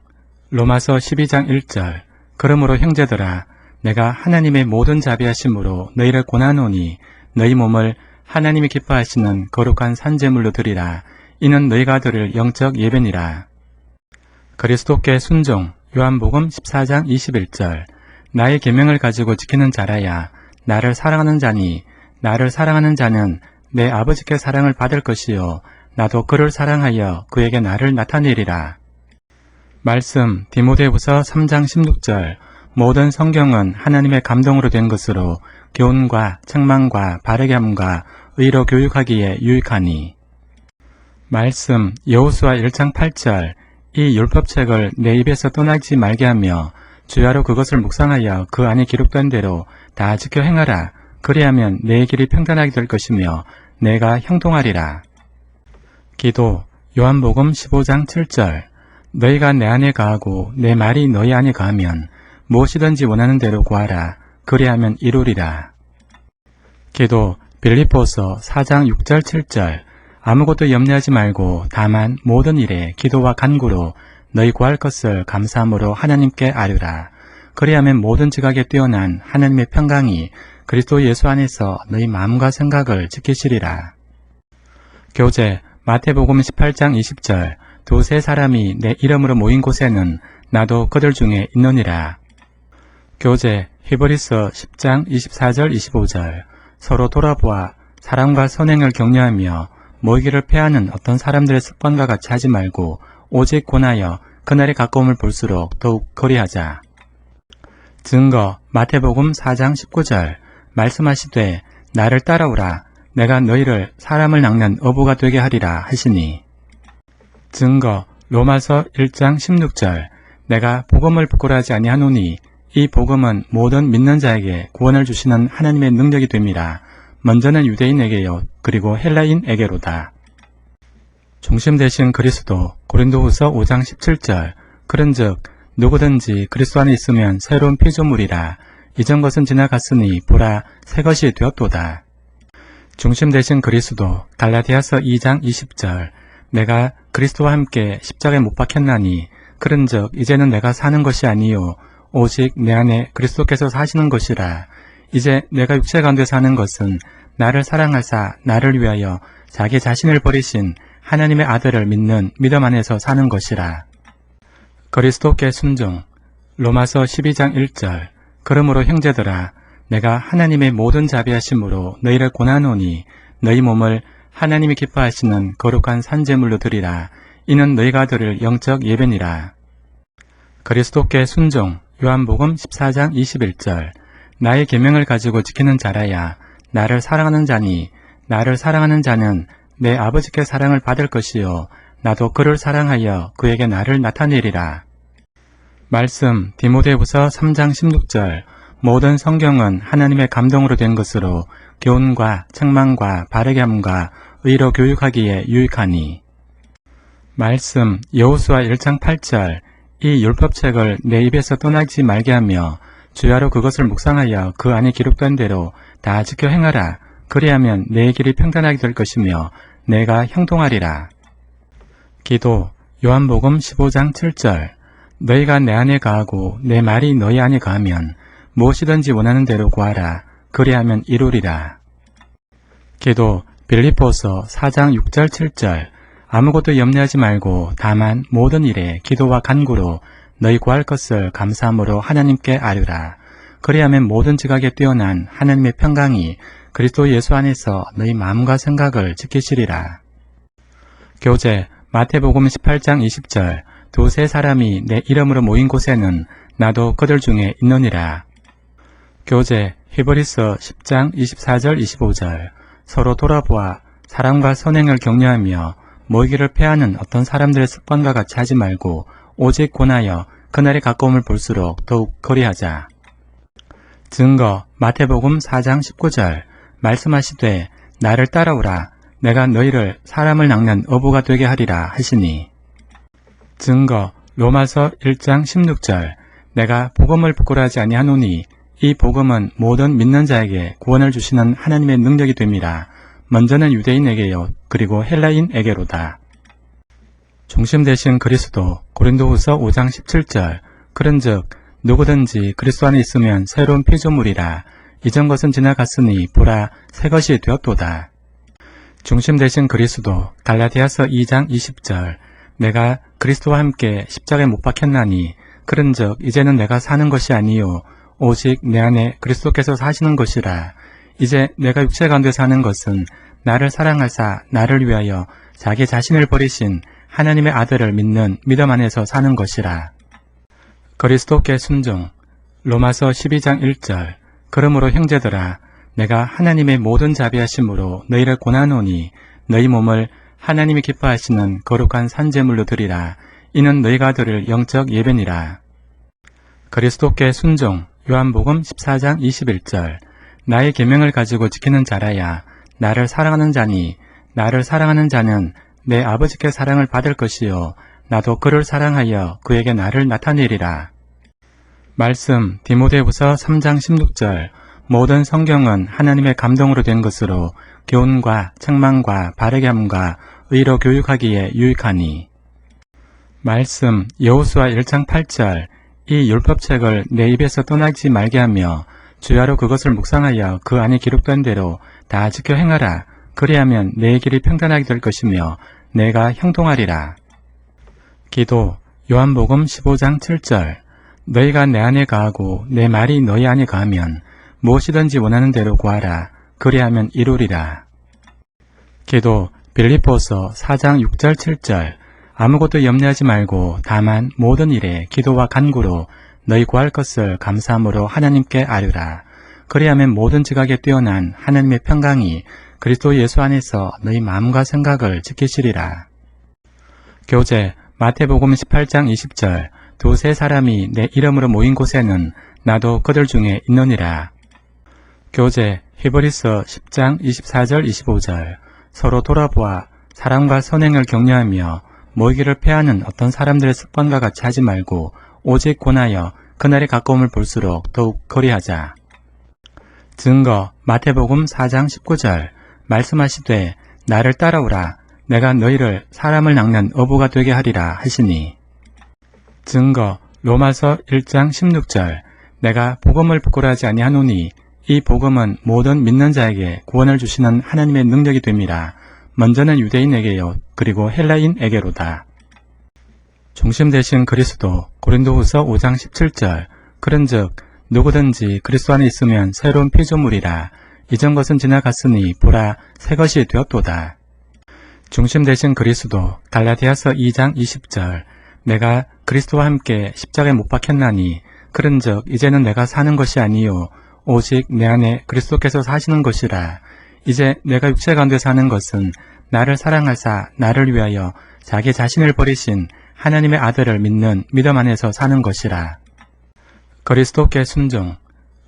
로마서 12장 1절 그러므로 형제들아 내가 하나님의 모든 자비하심으로 너희를 권하노니 너희 몸을 하나님이 기뻐하시는 거룩한 산제물로 드리라. 이는 너희가 드릴 영적 예배니라. 그리스도께 순종 요한복음 14장 21절 나의 계명을 가지고 지키는 자라야 나를 사랑하는 자니 나를 사랑하는 자는 내 아버지께 사랑을 받을 것이요 나도 그를 사랑하여 그에게 나를 나타내리라. 말씀 디모데후서 3장 16절 모든 성경은 하나님의 감동으로 된 것으로 교훈과 책망과 바르게 함과 의로 교육하기에 유익하니. 말씀 여호수아 1장 8절 이 율법책을 내 입에서 떠나지 말게 하며 주야로 그것을 묵상하여 그 안에 기록된 대로 다 지켜 행하라. 그리하면 내 길이 평탄하게 될 것이며 내가 형통하리라. 기도 요한복음 15장 7절 너희가 내 안에 거하고 내 말이 너희 안에 거하면 무엇이든지 원하는 대로 구하라. 그리하면 이루리라. 기도 빌립보서 4장 6절 7절 아무것도 염려하지 말고 다만 모든 일에 기도와 간구로 너희 구할 것을 감사함으로 하나님께 아뢰라. 그리하면 모든 지각에 뛰어난 하나님의 평강이 그리스도 예수 안에서 너희 마음과 생각을 지키시리라. 교재 마태복음 18장 20절 두세 사람이 내 이름으로 모인 곳에는 나도 그들 중에 있느니라. 교재 히브리서 10장 24절 25절 서로 돌아보아 사랑과 선행을 격려하며 모이기를 패하는 어떤 사람들의 습관과 같이 하지 말고 오직 권하여 그날의 가까움을 볼수록 더욱 거리하자. 증거 마태복음 4장 19절 말씀하시되 나를 따라오라. 내가 너희를 사람을 낚는 어부가 되게 하리라 하시니. 증거 로마서 1장 16절 내가 복음을 부끄러워하지 아니하노니 이 복음은 모든 믿는 자에게 구원을 주시는 하나님의 능력이 됩니다. 먼저는 유대인에게요 그리고 헬라인에게로다. 중심 되신 그리스도 고린도후서 5장 17절 그런즉 누구든지 그리스도 안에 있으면 새로운 피조물이라. 이전 것은 지나갔으니 보라 새 것이 되었도다. 중심 되신 그리스도 갈라디아서 2장 20절 내가 그리스도와 함께 십자가에 못 박혔나니 그런즉 이제는 내가 사는 것이 아니요 오직 내 안에 그리스도께서 사시는 것이라. 이제 내가 육체 가운데 사는 것은 나를 사랑하사 나를 위하여 자기 자신을 버리신 하나님의 아들을 믿는 믿음 안에서 사는 것이라. 그리스도께 순종 로마서 12장 1절 그러므로 형제들아 내가 하나님의 모든 자비하심으로 너희를 권하노니 너희 몸을 하나님이 기뻐하시는 거룩한 산제물로 드리라. 이는 너희가 드릴 영적 예배니라. 그리스도께 순종 요한복음 14장 21절 나의 계명을 가지고 지키는 자라야 나를 사랑하는 자니 나를 사랑하는 자는 내 아버지께 사랑을 받을 것이요 나도 그를 사랑하여 그에게 나를 나타내리라. 말씀 디모데후서 3장 16절 모든 성경은 하나님의 감동으로 된 것으로 교훈과 책망과 바르게 함과 의로 교육하기에 유익하니. 말씀 여호수아 1장 8절 이 율법책을 내 입에서 떠나지 말게 하며 주야로 그것을 묵상하여 그 안에 기록된 대로 다 지켜 행하라. 그리하면 내 길이 평탄하게 될 것이며 내가 형통하리라. 기도 요한복음 15장 7절 너희가 내 안에 거하고 내 말이 너희 안에 거하면 무엇이든지 원하는 대로 구하라. 그리하면 이루리라. 기도 빌립보서 4장 6절 7절 아무것도 염려하지 말고 다만 모든 일에 기도와 간구로 너희 구할 것을 감사함으로 하나님께 아뢰라. 그리하면 모든 지각에 뛰어난 하나님의 평강이 그리스도 예수 안에서 너희 마음과 생각을 지키시리라. 교재 마태복음 18장 20절 두세 사람이 내 이름으로 모인 곳에는 나도 그들 중에 있느니라. 교재 히브리서 10장 24절 25절 서로 돌아보아 사랑과 선행을 격려하며 모이기를 패하는 어떤 사람들의 습관과 같이 하지 말고 오직 권하여 그날의 가까움을 볼수록 더욱 거리하자. 증거 마태복음 4장 19절 말씀하시되 나를 따라오라. 내가 너희를 사람을 낚는 어부가 되게 하리라 하시니. 증거 로마서 1장 16절 내가 복음을 부끄러워하지 아니하노니 이 복음은 모든 믿는 자에게 구원을 주시는 하나님의 능력이 됩니다. 먼저는 유대인에게요 그리고 헬라인에게로다. 중심 되신 그리스도 고린도후서 5장 17절 그런즉 누구든지 그리스도 안에 있으면 새로운 피조물이라. 이전 것은 지나갔으니 보라 새 것이 되었도다. 중심 되신 그리스도 갈라디아서 2장 20절 내가 그리스도와 함께 십자가에 못 박혔나니 그런즉 이제는 내가 사는 것이 아니요 오직 내 안에 그리스도께서 사시는 것이라. 이제 내가 육체 가운데 사는 것은 나를 사랑하사 나를 위하여 자기 자신을 버리신 하나님의 아들을 믿는 믿음 안에서 사는 것이라. 그리스도께 순종 로마서 12장 1절 그러므로 형제들아 내가 하나님의 모든 자비하심으로 너희를 권하노니 너희 몸을 하나님이 기뻐하시는 거룩한 산제물로 드리라. 이는 너희가 드릴 영적 예배니라. 그리스도께 순종 요한복음 14장 21절 나의 계명을 가지고 지키는 자라야 나를 사랑하는 자니 나를 사랑하는 자는 내 아버지께 사랑을 받을 것이요 나도 그를 사랑하여 그에게 나를 나타내리라. 말씀 디모데후서 3장 16절 모든 성경은 하나님의 감동으로 된 것으로 교훈과 책망과 바르게 함과 의로 교육하기에 유익하니. 말씀 여호수아 1장 8절 이 율법책을 내 입에서 떠나지 말게 하며 주야로 그것을 묵상하여 그 안에 기록된 대로 다 지켜 행하라. 그리하면 내 길이 평탄하게 될 것이며 내가 형통하리라. 기도 요한복음 15장 7절 너희가 내 안에 거하고 내 말이 너희 안에 거하면 무엇이든지 원하는 대로 구하라. 그리하면 이루리라. 기도 빌립보서 4장 6절 7절 아무것도 염려하지 말고 다만 모든 일에 기도와 간구로 너희 구할 것을 감사함으로 하나님께 아뢰라. 그리하면 모든 지각에 뛰어난 하나님의 평강이 그리스도 예수 안에서 너희 마음과 생각을 지키시리라. 교재 마태복음 18장 20절 두세 사람이 내 이름으로 모인 곳에는 나도 그들 중에 있느니라. 교재 히브리서 10장 24절 25절 서로 돌아보아 사랑과 선행을 격려하며 모이기를 패하는 어떤 사람들의 습관과 같이 하지 말고 오직 권하여 그날의 가까움을 볼수록 더욱 거리하자. 증거 마태복음 4장 19절 말씀하시되 나를 따라오라. 내가 너희를 사람을 낚는 어부가 되게 하리라 하시니. 증거 로마서 1장 16절 내가 복음을 부끄러워하지 아니하노니 이 복음은 모든 믿는 자에게 구원을 주시는 하나님의 능력이 됨이라. 먼저는 유대인에게요 그리고 헬라인에게로다. 중심 되신 그리스도 고린도후서 5장 17절 그런즉 누구든지 그리스도 안에 있으면 새로운 피조물이라. 이전 것은 지나갔으니 보라 새 것이 되었도다. 중심 되신 그리스도 갈라디아서 2장 20절 내가 그리스도와 함께 십자가에 못 박혔나니 그런즉 이제는 내가 사는 것이 아니요 오직 내 안에 그리스도께서 사시는 것이라. 이제 내가 육체 가운데 사는 것은 나를 사랑하사 나를 위하여 자기 자신을 버리신 하나님의 아들을 믿는 믿음 안에서 사는 것이라. 그리스도께 순종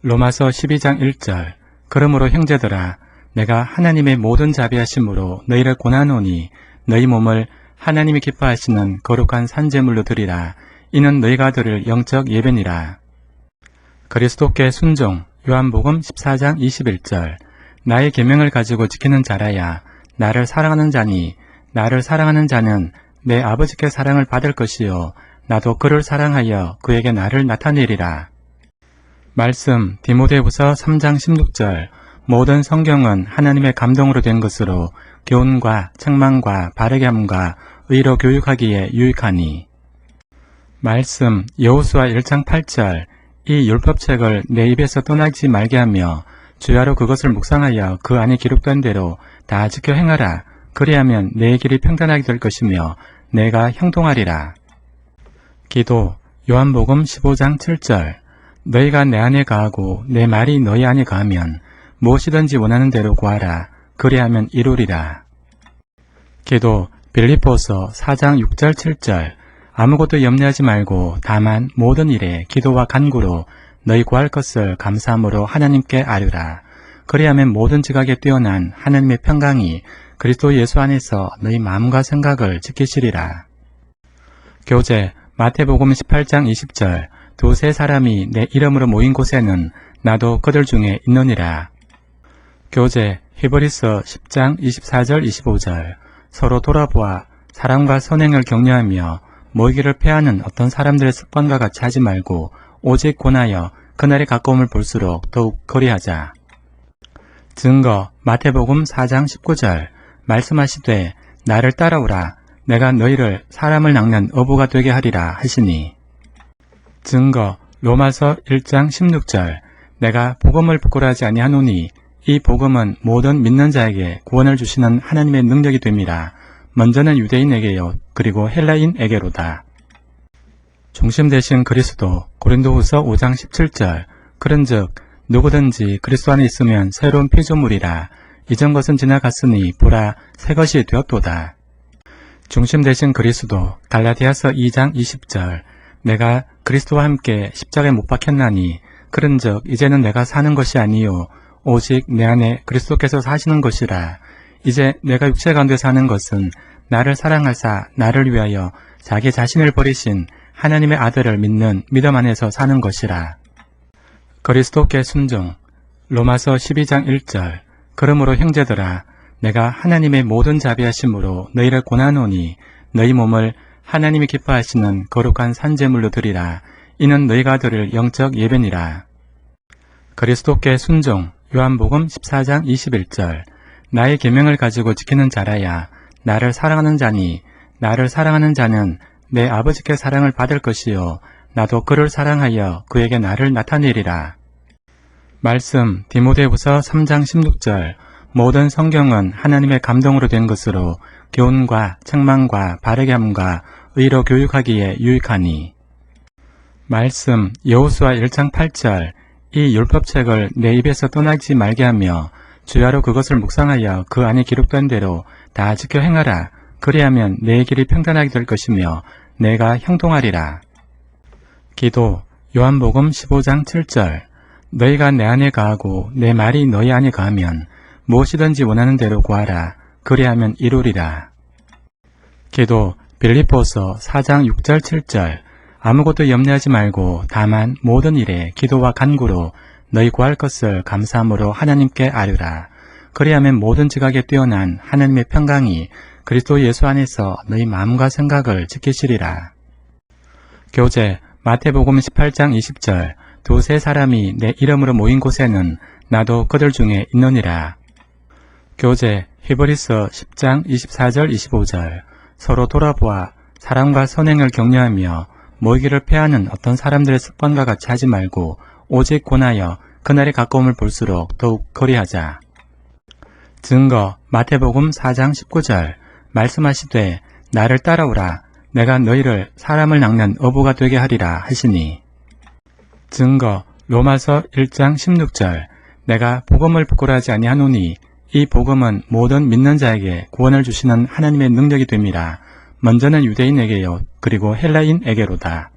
로마서 12장 1절 그러므로 형제들아 내가 하나님의 모든 자비하심으로 너희를 권하노니 너희 몸을 하나님이 기뻐하시는 거룩한 산제물로 드리라. 이는 너희가 드릴 영적 예배니라. 그리스도께 순종 요한복음 14장 21절 나의 계명을 가지고 지키는 자라야 나를 사랑하는 자니 나를 사랑하는 자는 내 아버지께 사랑을 받을 것이요 나도 그를 사랑하여 그에게 나를 나타내리라. 말씀 디모데후서 3장 16절 모든 성경은 하나님의 감동으로 된 것으로 교훈과 책망과 바르게 함과 의로 교육하기에 유익하니. 말씀 여호수아 1장 8절 이 율법책을 내 입에서 떠나지 말게 하며 주야로 그것을 묵상하여 그 안에 기록된 대로 다 지켜 행하라. 그리하면 내 길이 평탄하게 될 것이며 내가 형통하리라. 기도 요한복음 15장 7절 너희가 내 안에 거하고 내 말이 너희 안에 거하면 무엇이든지 원하는 대로 구하라. 그리하면 이루리라. 기도 빌립보서 4장 6절 7절 아무것도 염려하지 말고 다만 모든 일에 기도와 간구로 너희 구할 것을 감사함으로 하나님께 아뢰라. 그리하면 모든 지각에 뛰어난 하나님의 평강이 그리스도 예수 안에서 너희 마음과 생각을 지키시리라. 교재 마태복음 18장 20절 두세 사람이 내 이름으로 모인 곳에는 나도 그들 중에 있느니라. 교재 히브리서 10장 24절 25절 서로 돌아보아 사랑과 선행을 격려하며 모이기를 패하는 어떤 사람들의 습관과 같이 하지 말고 오직 권하여 그날의 가까움을 볼수록 더욱 거리하자. 증거 마태복음 4장 19절 말씀하시되 나를 따라오라. 내가 너희를 사람을 낚는 어부가 되게 하리라 하시니. 증거 로마서 1장 16절 내가 복음을 부끄러워하지 아니하노니 이 복음은 모든 믿는 자에게 구원을 주시는 하나님의 능력이 됨이라. 먼저는 유대인에게요 그리고 헬라인에게로다. 중심 되신 그리스도 고린도후서 5장 17절 그런즉 누구든지 그리스도 안에 있으면 새로운 피조물이라. 이전 것은 지나갔으니 보라 새 것이 되었도다. 중심 되신 그리스도 갈라디아서 2장 20절 내가 그리스도와 함께 십자가에 못 박혔나니 그런즉 이제는 내가 사는 것이 아니요 오직 내 안에 그리스도께서 사시는 것이라. 이제 내가 육체 가운데 사는 것은 나를 사랑하사 나를 위하여 자기 자신을 버리신 하나님의 아들을 믿는 믿음 안에서 사는 것이라. 그리스도께 순종. 로마서 12장 1절. 그러므로 형제들아 내가 하나님의 모든 자비하심으로 너희를 권하노니 너희 몸을 하나님이 기뻐하시는 거룩한 산제물로 드리라. 이는 너희가 드릴 영적 예배니라. 그리스도께 순종. 요한복음 14장 21절. 나의 계명을 가지고 지키는 자라야 나를 사랑하는 자니 나를 사랑하는 자는 내 아버지께 사랑을 받을 것이요 나도 그를 사랑하여 그에게 나를 나타내리라. 말씀 디모데후서 3장 16절. 모든 성경은 하나님의 감동으로 된 것으로 교훈과 책망과 바르게 함과 의로 교육하기에 유익하니. 말씀 여호수아 1장 8절. 이 율법책을 내 입에서 떠나지 말게 하며 주야로 그것을 묵상하여 그 안에 기록된 대로 다 지켜 행하라. 그리하면 내 길이 평탄하게 될 것이며 내가 형통하리라. 기도 요한복음 15장 7절. 너희가 내 안에 거하고 내 말이 너희 안에 거하면 무엇이든지 원하는 대로 구하라. 그리하면 이루리라. 기도 빌립보서 4장 6절 7절. 아무것도 염려하지 말고 다만 모든 일에 기도와 간구로 너희 구할 것을 감사함으로 하나님께 아뢰라. 그리하면 모든 지각에 뛰어난 하나님의 평강이 그리스도 예수 안에서 너희 마음과 생각을 지키시리라. 교재 마태복음 18장 20절. 두세 사람이 내 이름으로 모인 곳에는 나도 그들 중에 있느니라. 교재 히브리서 10장 24절 25절. 서로 돌아보아 사랑과 선행을 격려하며 모이기를 패하는 어떤 사람들의 습관과 같이 하지 말고 오직 권하여 그날의 가까움을 볼수록 더욱 거리하자. 증거 마태복음 4장 19절. 말씀하시되 나를 따라오라. 내가 너희를 사람을 낚는 어부가 되게 하리라 하시니. 증거 로마서 1장 16절. 내가 복음을 부끄러워하지 아니하노니 이 복음은 모든 믿는 자에게 구원을 주시는 하나님의 능력이 됨이라. 먼저는 유대인에게요 그리고 헬라인에게로다.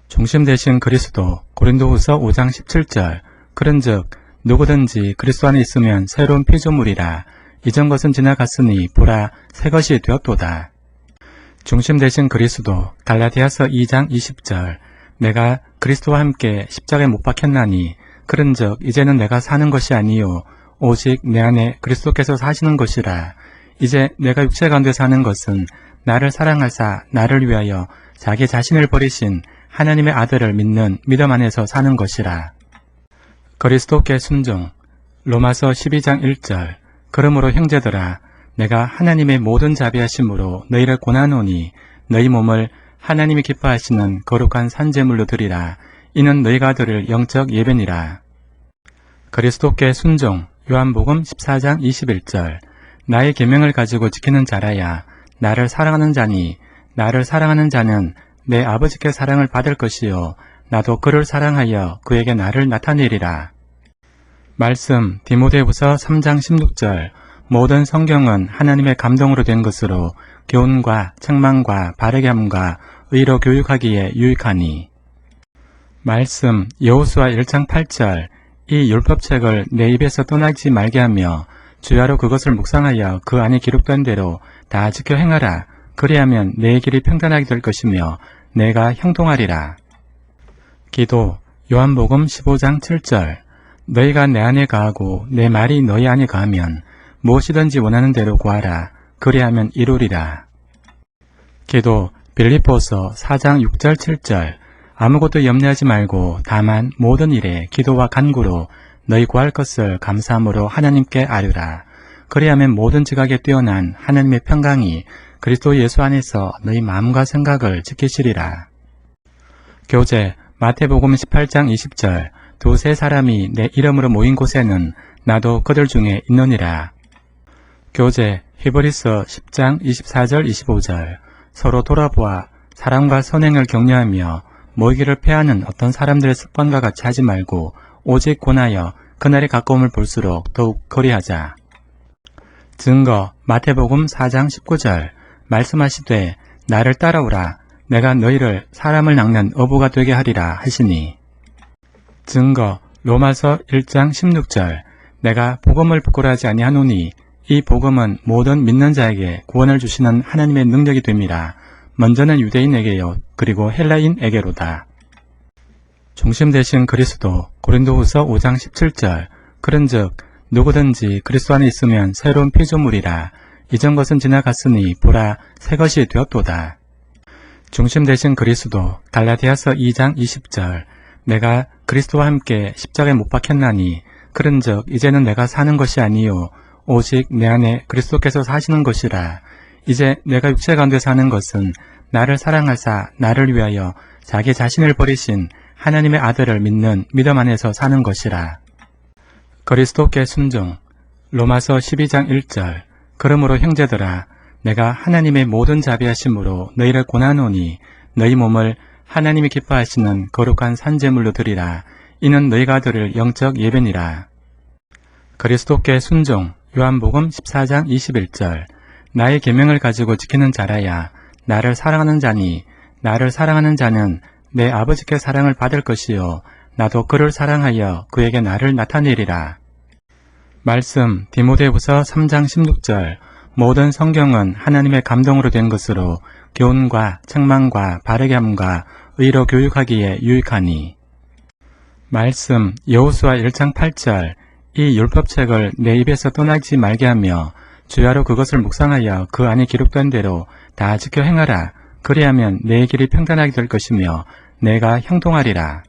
중심 되신 그리스도 고린도후서 5장 17절. 그런즉 누구든지 그리스도 안에 있으면 새로운 피조물이라. 이전 것은 지나갔으니 보라 새 것이 되었도다. 중심 되신 그리스도 갈라디아서 2장 20절. 내가 그리스도와 함께 십자가에 못 박혔나니 그런즉 이제는 내가 사는 것이 아니요 오직 내 안에 그리스도께서 사시는 것이라. 이제 내가 육체 가운데 사는 것은 나를 사랑하사 나를 위하여 자기 자신을 버리신 하나님의 아들을 믿는 믿음 안에서 사는 것이라. 그리스도께 순종. 로마서 12장 1절. 그러므로 형제들아 내가 하나님의 모든 자비하심으로 너희를 권하노니 너희 몸을 하나님이 기뻐하시는 거룩한 산제물로 드리라. 이는 너희가 드릴 영적 예배니라. 그리스도께 순종. 요한복음 14장 21절. 나의 계명을 가지고 지키는 자라야 나를 사랑하는 자니 나를 사랑하는 자는 내 아버지께 사랑을 받을 것이요 나도 그를 사랑하여 그에게 나를 나타내리라. 말씀 디모데후서 3장 16절. 모든 성경은 하나님의 감동으로 된 것으로 교훈과 책망과 바르게 함과 의로 교육하기에 유익하니. 말씀 여호수아 1장 8절. 이 율법책을 내 입에서 떠나지 말게 하며 주야로 그것을 묵상하여 그 안에 기록된 대로 다 지켜 행하라. 그리하면 내 길이 평탄하게 될 것이며 내가 형통하리라. 기도 요한복음 15장 7절. 너희가 내 안에 거하고 내 말이 너희 안에 거하면 무엇이든지 원하는 대로 구하라. 그리하면 이루리라. 기도 빌립보서 4장 6절 7절. 아무것도 염려하지 말고 다만 모든 일에 기도와 간구로 너희 구할 것을 감사함으로 하나님께 아뢰라. 그리하면 모든 지각에 뛰어난 하나님의 평강이 그리스도 예수 안에서 너희 마음과 생각을 지키시리라. 교재 마태복음 18장 20절. 두세 사람이 내 이름으로 모인 곳에는 나도 그들 중에 있느니라. 교재 히브리서 10장 24절 25절. 서로 돌아보아 사랑과 선행을 격려하며 모이기를 패하는 어떤 사람들의 습관과 같이 하지 말고 오직 권하여 그날의 가까움을 볼수록 더욱 거리하자. 증거 마태복음 4장 19절. 말씀하시되 나를 따라오라. 내가 너희를 사람을 낚는 어부가 되게 하리라 하시니. 증거 로마서 1장 16절. 내가 복음을 부끄러워하지 아니하노니 이 복음은 모든 믿는 자에게 구원을 주시는 하나님의 능력이 됨이라. 먼저는 유대인에게요, 그리고 헬라인에게로다. 중심 되신 그리스도. 고린도후서 5장 17절. 그런즉 누구든지 그리스도 안에 있으면 새로운 피조물이라. 이전 것은 지나갔으니 보라 새 것이 되었도다. 중심 되신 그리스도. 갈라디아서 2장 20절. 내가 그리스도와 함께 십자가에 못 박혔나니 그런즉 이제는 내가 사는 것이 아니요 오직 내 안에 그리스도께서 사시는 것이라. 이제 내가 육체 가운데 사는 것은 나를 사랑하사 나를 위하여 자기 자신을 버리신 하나님의 아들을 믿는 믿음 안에서 사는 것이라. 그리스도께 순종. 로마서 12장 1절. 그러므로 형제들아 내가 하나님의 모든 자비하심으로 너희를 권하노니 너희 몸을 하나님이 기뻐하시는 거룩한 산제물로 드리라. 이는 너희가 드릴 영적 예배니라. 그리스도께 순종. 요한복음 14장 21절. 나의 계명을 가지고 지키는 자라야 나를 사랑하는 자니 나를 사랑하는 자는 내 아버지께 사랑을 받을 것이요 나도 그를 사랑하여 그에게 나를 나타내리라. 말씀 디모데후서 3장 16절. 모든 성경은 하나님의 감동으로 된 것으로 교훈과 책망과 바르게 함과 의로 교육하기에 유익하니. 말씀 여호수아 1장 8절. 이 율법책을 내 입에서 떠나지 말게 하며 주야로 그것을 묵상하여 그 안에 기록된 대로 다 지켜 행하라. 그리하면 내 길이 평탄하게 될 것이며 내가 형통하리라.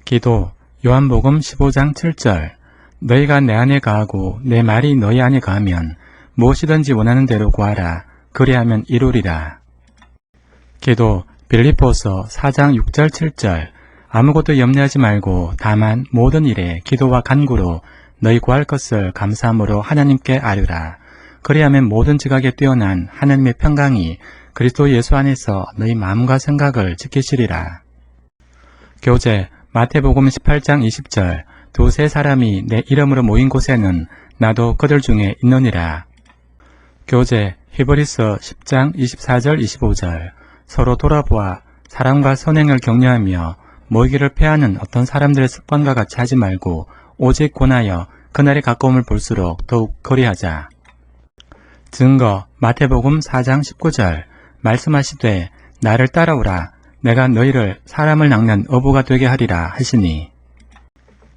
기도 요한복음 15장 7절. 너희가 내 안에 거하고 내 말이 너희 안에 거하면 무엇이든지 원하는 대로 구하라. 그리하면 이루리라. 기도 빌립보서 4장 6절 7절. 아무것도 염려하지 말고 다만 모든 일에 기도와 간구로 너희 구할 것을 감사함으로 하나님께 아뢰라. 그리하면 모든 지각에 뛰어난 하나님의 평강이 그리스도 예수 안에서 너희 마음과 생각을 지키시리라. 교제 마태복음 18장 20절. 두세 사람이 내 이름으로 모인 곳에는 나도 그들 중에 있느니라. 교제 히브리서 10장 24절 25절. 서로 돌아보아 사랑과 선행을 격려하며 모이기를 패하는 어떤 사람들의 습관과 같이 하지 말고 오직 권하여 그날의 가까움을 볼수록 더욱 거리하자. 증거 마태복음 4장 19절. 말씀하시되 나를 따라오라. 내가 너희를 사람을 낚는 어부가 되게 하리라 하시니.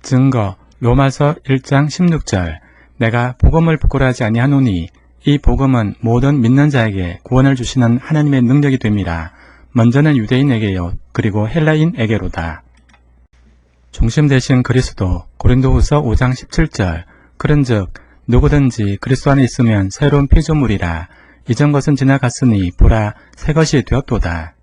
증거 로마서 1장 16절. 내가 복음을 부끄러워하지 아니하노니 이 복음은 모든 믿는 자에게 구원을 주시는 하나님의 능력이 됩니다. 먼저는 유대인에게요, 그리고 헬라인에게로다. 중심 되신 그리스도. 고린도후서 5장 17절. 그런즉 누구든지 그리스도 안에 있으면 새로운 피조물이라. 이전 것은 지나갔으니 보라 새 것이 되었도다.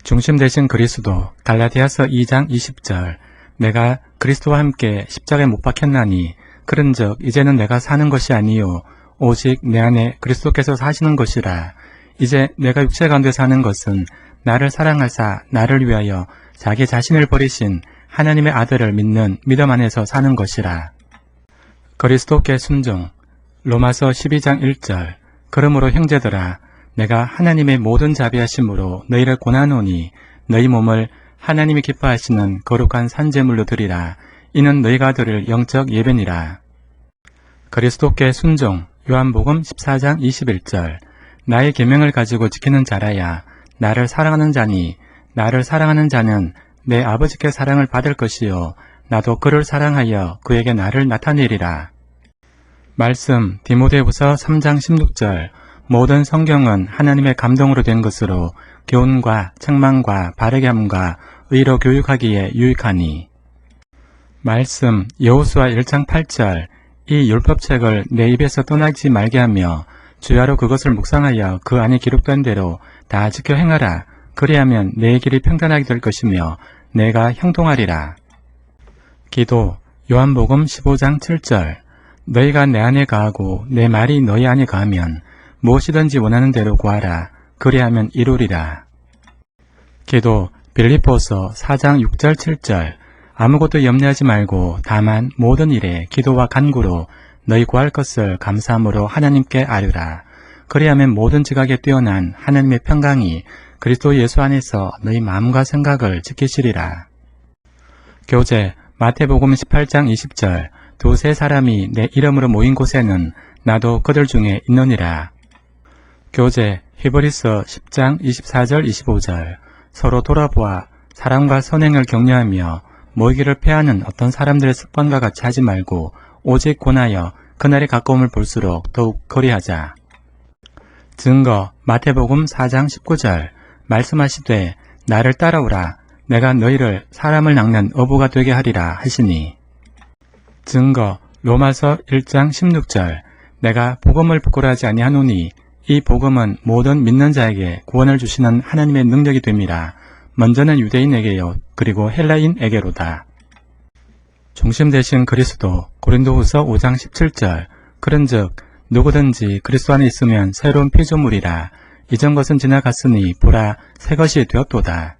중심 되신 그리스도. 갈라디아서 2장 20절. 내가 그리스도와 함께 십자가에 못 박혔나니 그런즉 이제는 내가 사는 것이 아니요 오직 내 안에 그리스도께서 사시는 것이라. 이제 내가 육체 가운데 사는 것은 나를 사랑하사 나를 위하여 자기 자신을 버리신 하나님의 아들을 믿는 믿음 안에서 사는 것이라. 그리스도께 순종. 로마서 12장 1절. 그러므로 형제들아 내가 하나님의 모든 자비하심으로 너희를 권하노니 너희 몸을 하나님이 기뻐하시는 거룩한 산제물로 드리라. 이는 너희가 드릴 영적 예배니라. 그리스도께 순종. 요한복음 14장 21절. 나의 계명을 가지고 지키는 자라야 나를 사랑하는 자니 나를 사랑하는 자는 내 아버지께 사랑을 받을 것이요 나도 그를 사랑하여 그에게 나를 나타내리라. 말씀 디모데후서 3장 16절. 모든 성경은 하나님의 감동으로 된 것으로 교훈과 책망과 바르게 함과 의로 교육하기에 유익하니. 말씀 여호수아 1장 8절. 이 율법책을 내 입에서 떠나지 말게 하며 주야로 그것을 묵상하여 그 안에 기록된 대로 다 지켜 행하라. 그리하면 내 길이 평탄하게 될 것이며 내가 형통하리라. 기도 요한복음 15장 7절. 너희가 내 안에 거하고 내 말이 너희 안에 거하면 무엇이든지 원하는 대로 구하라. 그리하면 이루리라. 기도 빌립보서 4장 6절 7절. 아무것도 염려하지 말고 다만 모든 일에 기도와 간구로 너희 구할 것을 감사함으로 하나님께 아뢰라. 그리하면 모든 지각에 뛰어난 하나님의 평강이 그리스도 예수 안에서 너희 마음과 생각을 지키시리라. 교제 마태복음 18장 20절. 두세 사람이 내 이름으로 모인 곳에는 나도 그들 중에 있느니라. 교제 히브리서 10장 24절 25절 서로 돌아보아 사랑과 선행을 격려하며 모이기를 패하는 어떤 사람들의 습관과 같이 하지 말고 오직 권하여 그날의 가까움을 볼수록 더욱 거리하자. 증거 마태복음 4장 19절 말씀하시되 나를 따라오라 내가 너희를 사람을 낚는 어부가 되게 하리라 하시니. 증거 로마서 1장 16절 내가 복음을 부끄러워하지 아니하노니 이 복음은 모든 믿는 자에게 구원을 주시는 하나님의 능력이 됨이라. 먼저는 유대인에게요 그리고 헬라인에게로다. 중심 되신 그리스도 고린도후서 5장 17절 그런즉 누구든지 그리스도 안에 있으면 새로운 피조물이라. 이전 것은 지나갔으니 보라 새 것이 되었도다.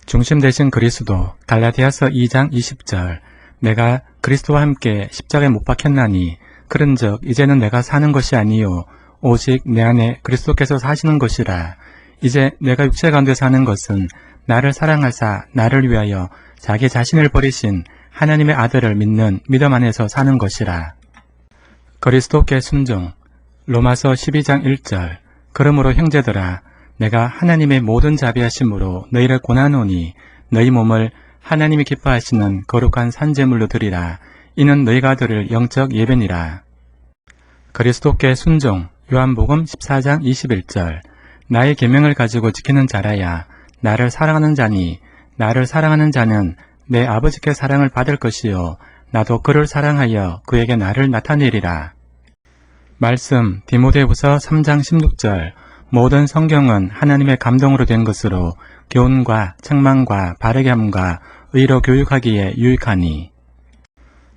중심 되신 그리스도 갈라디아서 2장 20절 내가 그리스도와 함께 십자가에 못 박혔나니 그런즉 이제는 내가 사는 것이 아니요 오직 내 안에 그리스도께서 사시는 것이라. 이제 내가 육체 가운데 사는 것은 나를 사랑하사 나를 위하여 자기 자신을 버리신 하나님의 아들을 믿는 믿음 안에서 사는 것이라. 그리스도께 순종 로마서 12장 1절 그러므로 형제들아 내가 하나님의 모든 자비하심으로 너희를 권하노니 너희 몸을 하나님이 기뻐하시는 거룩한 산제물로 드리라. 이는 너희가 드릴 영적 예배니라. 그리스도께 순종 요한복음 14장 21절 나의 계명을 가지고 지키는 자라야 나를 사랑하는 자니 나를 사랑하는 자는 내 아버지께 사랑을 받을 것이요 나도 그를 사랑하여 그에게 나를 나타내리라. 말씀 디모데후서 3장 16절 모든 성경은 하나님의 감동으로 된 것으로 교훈과 책망과 바르게 함과 의로 교육하기에 유익하니.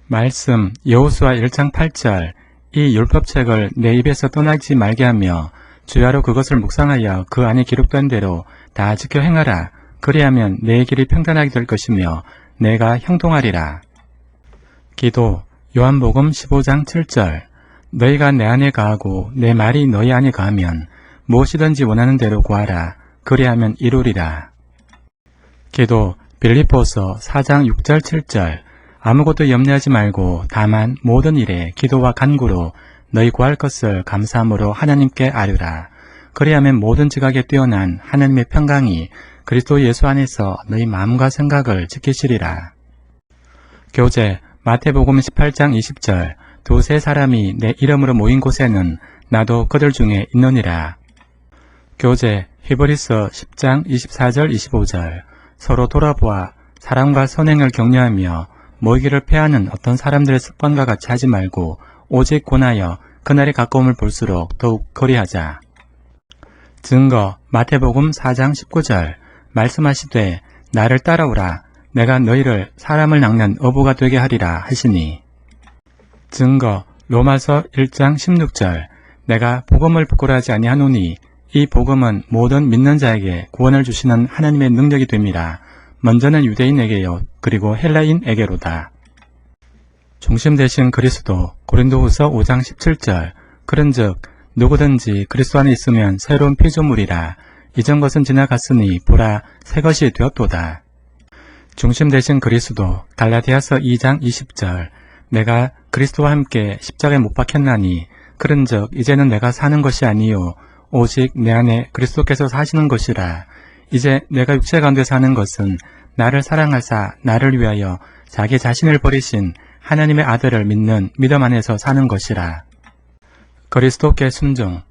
말씀 여호수아 1장 8절 이 율법책을 내 입에서 떠나지 말게 하며 주야로 그것을 묵상하여 그 안에 기록된 대로 다 지켜 행하라. 그리하면 내 길이 평탄하게 될 것이며 내가 형통하리라. 기도 요한복음 15장 7절 너희가 내 안에 거하고 내 말이 너희 안에 거하면 무엇이든지 원하는 대로 구하라. 그리하면 이루리라. 기도 빌립보서 4장 6절 7절 아무것도 염려하지 말고 다만 모든 일에 기도와 간구로 너희 구할 것을 감사함으로 하나님께 아뢰라. 그리하면 모든 지각에 뛰어난 하나님의 평강이 그리스도 예수 안에서 너희 마음과 생각을 지키시리라. 교재 마태복음 18장 20절 두세 사람이 내 이름으로 모인 곳에는 나도 그들 중에 있느니라. 교재 히브리서 10장 24절 25절 서로 돌아보아 사랑과 선행을 격려하며 모이기를 패하는 어떤 사람들의 습관과 같이 하지 말고 오직 권하여 그날의 가까움을 볼수록 더욱 거리하자. 증거 마태복음 4장 19절 말씀하시되 나를 따라오라 내가 너희를 사람을 낚는 어부가 되게 하리라 하시니. 증거 로마서 1장 16절 내가 복음을 부끄러워하지 아니하노니 이 복음은 모든 믿는 자에게 구원을 주시는 하나님의 능력이 됨이라. 먼저는 유대인에게요 그리고 헬라인에게로다. 중심 되신 그리스도 고린도후서 5장 17절 그런즉 누구든지 그리스도 안에 있으면 새로운 피조물이라. 이전 것은 지나갔으니 보라 새 것이 되었도다. 중심 되신 그리스도 갈라디아서 2장 20절 내가 그리스도와 함께 십자가에 못 박혔나니 그런즉 이제는 내가 사는 것이 아니요 오직 내 안에 그리스도께서 사시는 것이라. 이제 내가 육체 가운데 사는 것은 나를 사랑하사 나를 위하여 자기 자신을 버리신 하나님의 아들을 믿는 믿음 안에서 사는 것이라. 그리스도께 순종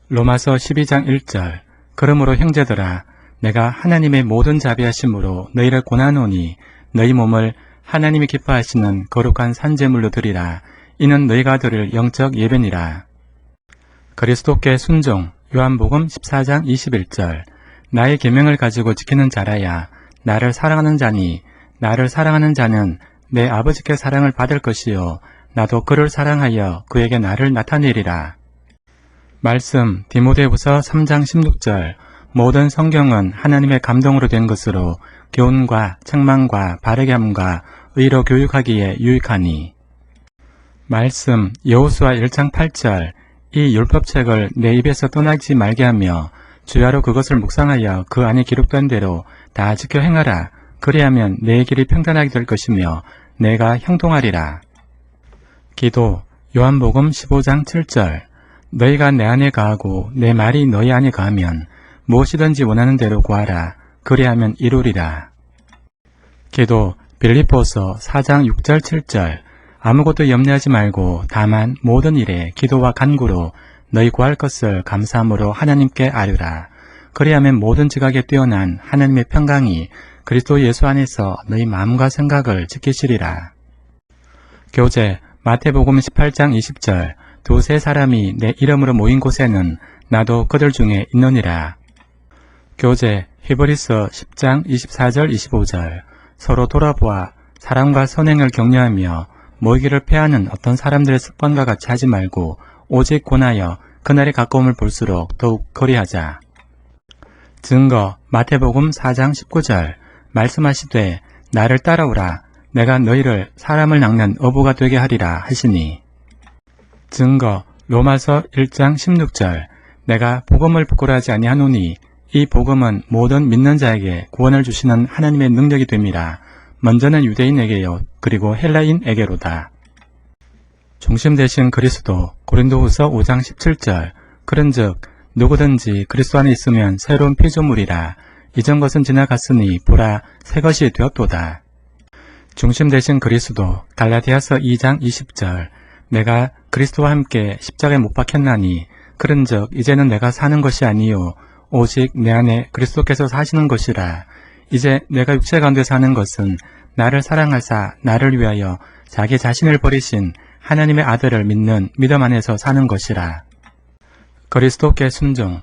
로마서 12장 1절 그러므로 형제들아 내가 하나님의 모든 자비하심으로 너희를 권하노니 너희 몸을 하나님이 기뻐하시는 거룩한 산제물로 드리라. 이는 너희가 드릴 영적 예배니라. 그리스도께 순종 요한복음 14장 21절 나의 계명을 가지고 지키는 자라야 나를 사랑하는 자니 나를 사랑하는 자는 내 아버지께 사랑을 받을 것이요 나도 그를 사랑하여 그에게 나를 나타내리라. 말씀 디모데후서 3장 16절 모든 성경은 하나님의 감동으로 된 것으로 교훈과 책망과 바르게 함과 의로 교육하기에 유익하니. 말씀 여호수아 1장 8절 이 율법책을 내 입에서 떠나지 말게 하며 주야로 그것을 묵상하여 그 안에 기록된 대로 다 지켜 행하라. 그리하면 내 길이 평탄하게 될 것이며 내가 형통하리라. 기도 요한복음 15장 7절 너희가 내 안에 거하고 내 말이 너희 안에 거하면 무엇이든지 원하는 대로 구하라. 그리하면 이루리라. 기도 빌립보서 4장 6절 7절 아무것도 염려하지 말고 다만 모든 일에 기도와 간구로 너희 구할 것을 감사함으로 하나님께 아뢰라. 그리하면 모든 지각에 뛰어난 하나님의 평강이 그리스도 예수 안에서 너희 마음과 생각을 지키시리라. 교재 마태복음 18장 20절 두세 사람이 내 이름으로 모인 곳에는 나도 그들 중에 있느니라. 교재 히브리서 10장 24절 25절 서로 돌아보아 사랑과 선행을 격려하며 모이기를 패하는 어떤 사람들의 습관과 같이 하지 말고 오직 권하여 그날의 가까움을 볼수록 더욱 거리하자. 증거 마태복음 4장 19절 말씀하시되 나를 따라오라. 내가 너희를 사람을 낚는 어부가 되게 하리라 하시니. 증거 로마서 1장 16절 내가 복음을 부끄러워하지 아니하노니 이 복음은 모든 믿는 자에게 구원을 주시는 하나님의 능력이 됨이라. 먼저는 유대인에게요 그리고 헬라인에게로다. 중심 되신 그리스도 고린도후서 5장 17절 그런즉 누구든지 그리스도 안에 있으면 새로운 피조물이라. 이전 것은 지나갔으니 보라 새 것이 되었도다. 중심 되신 그리스도 갈라디아서 2장 20절 내가 그리스도와 함께 십자가에 못 박혔나니 그런즉 이제는 내가 사는 것이 아니요 오직 내 안에 그리스도께서 사시는 것이라. 이제 내가 육체 가운데 사는 것은 나를 사랑하사 나를 위하여 자기 자신을 버리신 하나님의 아들을 믿는 믿음 안에서 사는 것이라. 그리스도께 순종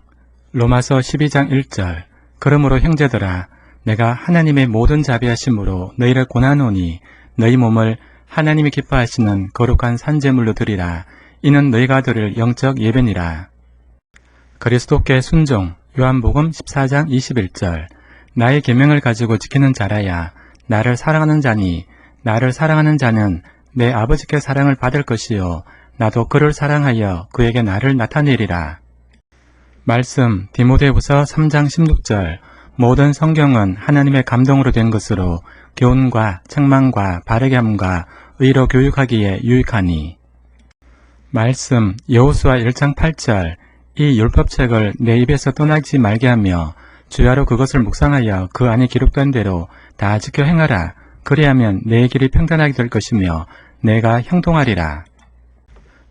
로마서 12장 1절 그러므로 형제들아 내가 하나님의 모든 자비하심으로 너희를 권하노니 너희 몸을 하나님이 기뻐하시는 거룩한 산제물로 드리라. 이는 너희가 드릴 영적 예배니라. 그리스도께 순종 요한복음 14장 21절 나의 계명을 가지고 지키는 자라야 나를 사랑하는 자니 나를 사랑하는 자는 내 아버지께 사랑을 받을 것이요 나도 그를 사랑하여 그에게 나를 나타내리라. 말씀 디모데후서 3장 16절 모든 성경은 하나님의 감동으로 된 것으로 교훈과 책망과 바르게 함과 의로 교육하기에 유익하니. 말씀 여호수아 1장 8절 이 율법책을 내 입에서 떠나지 말게 하며 주야로 그것을 묵상하여 그 안에 기록된 대로 다 지켜 행하라. 그리하면 내 길이 평탄하게 될 것이며 내가 형통하리라.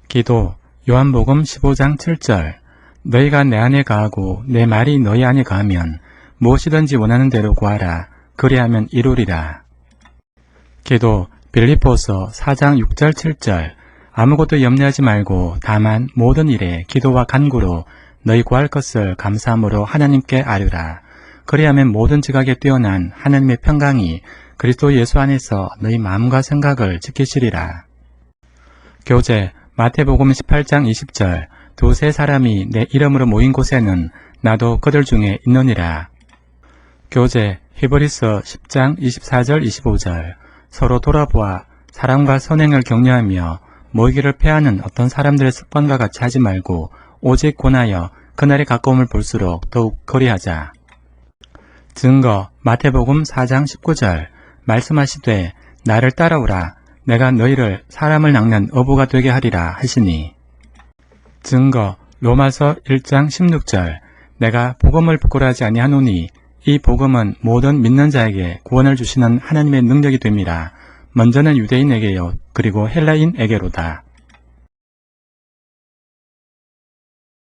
기도 요한복음 15장 7절 너희가 내 안에 거하고 내 말이 너희 안에 거하면 무엇이든지 원하는 대로 구하라. 그리하면 이루리라. 기도 빌립보서 4장 6절 7절 아무것도 염려하지 말고 다만 모든 일에 기도와 간구로 너희 구할 것을 감사함으로 하나님께 아뢰라. 그리하면 모든 지각에 뛰어난 하나님의 평강이 그리스도 예수 안에서 너희 마음과 생각을 지키시리라. 교재 마태복음 18장 20절 두세 사람이 내 이름으로 모인 곳에는 나도 그들 중에 있느니라. 교재 히브리서 10장 24절 25절 서로 돌아보아 사랑과 선행을 격려하며 모이기를 패하는 어떤 사람들의 습관과 같이 하지 말고 오직 권하여 그날의 가까움을 볼수록 더욱 거리하자. 증거 마태복음 4장 19절 말씀하시되 나를 따라오라. 내가 너희를 사람을 낚는 어부가 되게 하리라 하시니. 증거 로마서 1장 16절 내가 복음을 부끄러워하지 아니하노니 이 복음은 모든 믿는 자에게 구원을 주시는 하나님의 능력이 됨이라. 먼저는 유대인에게요 그리고 헬라인에게로다.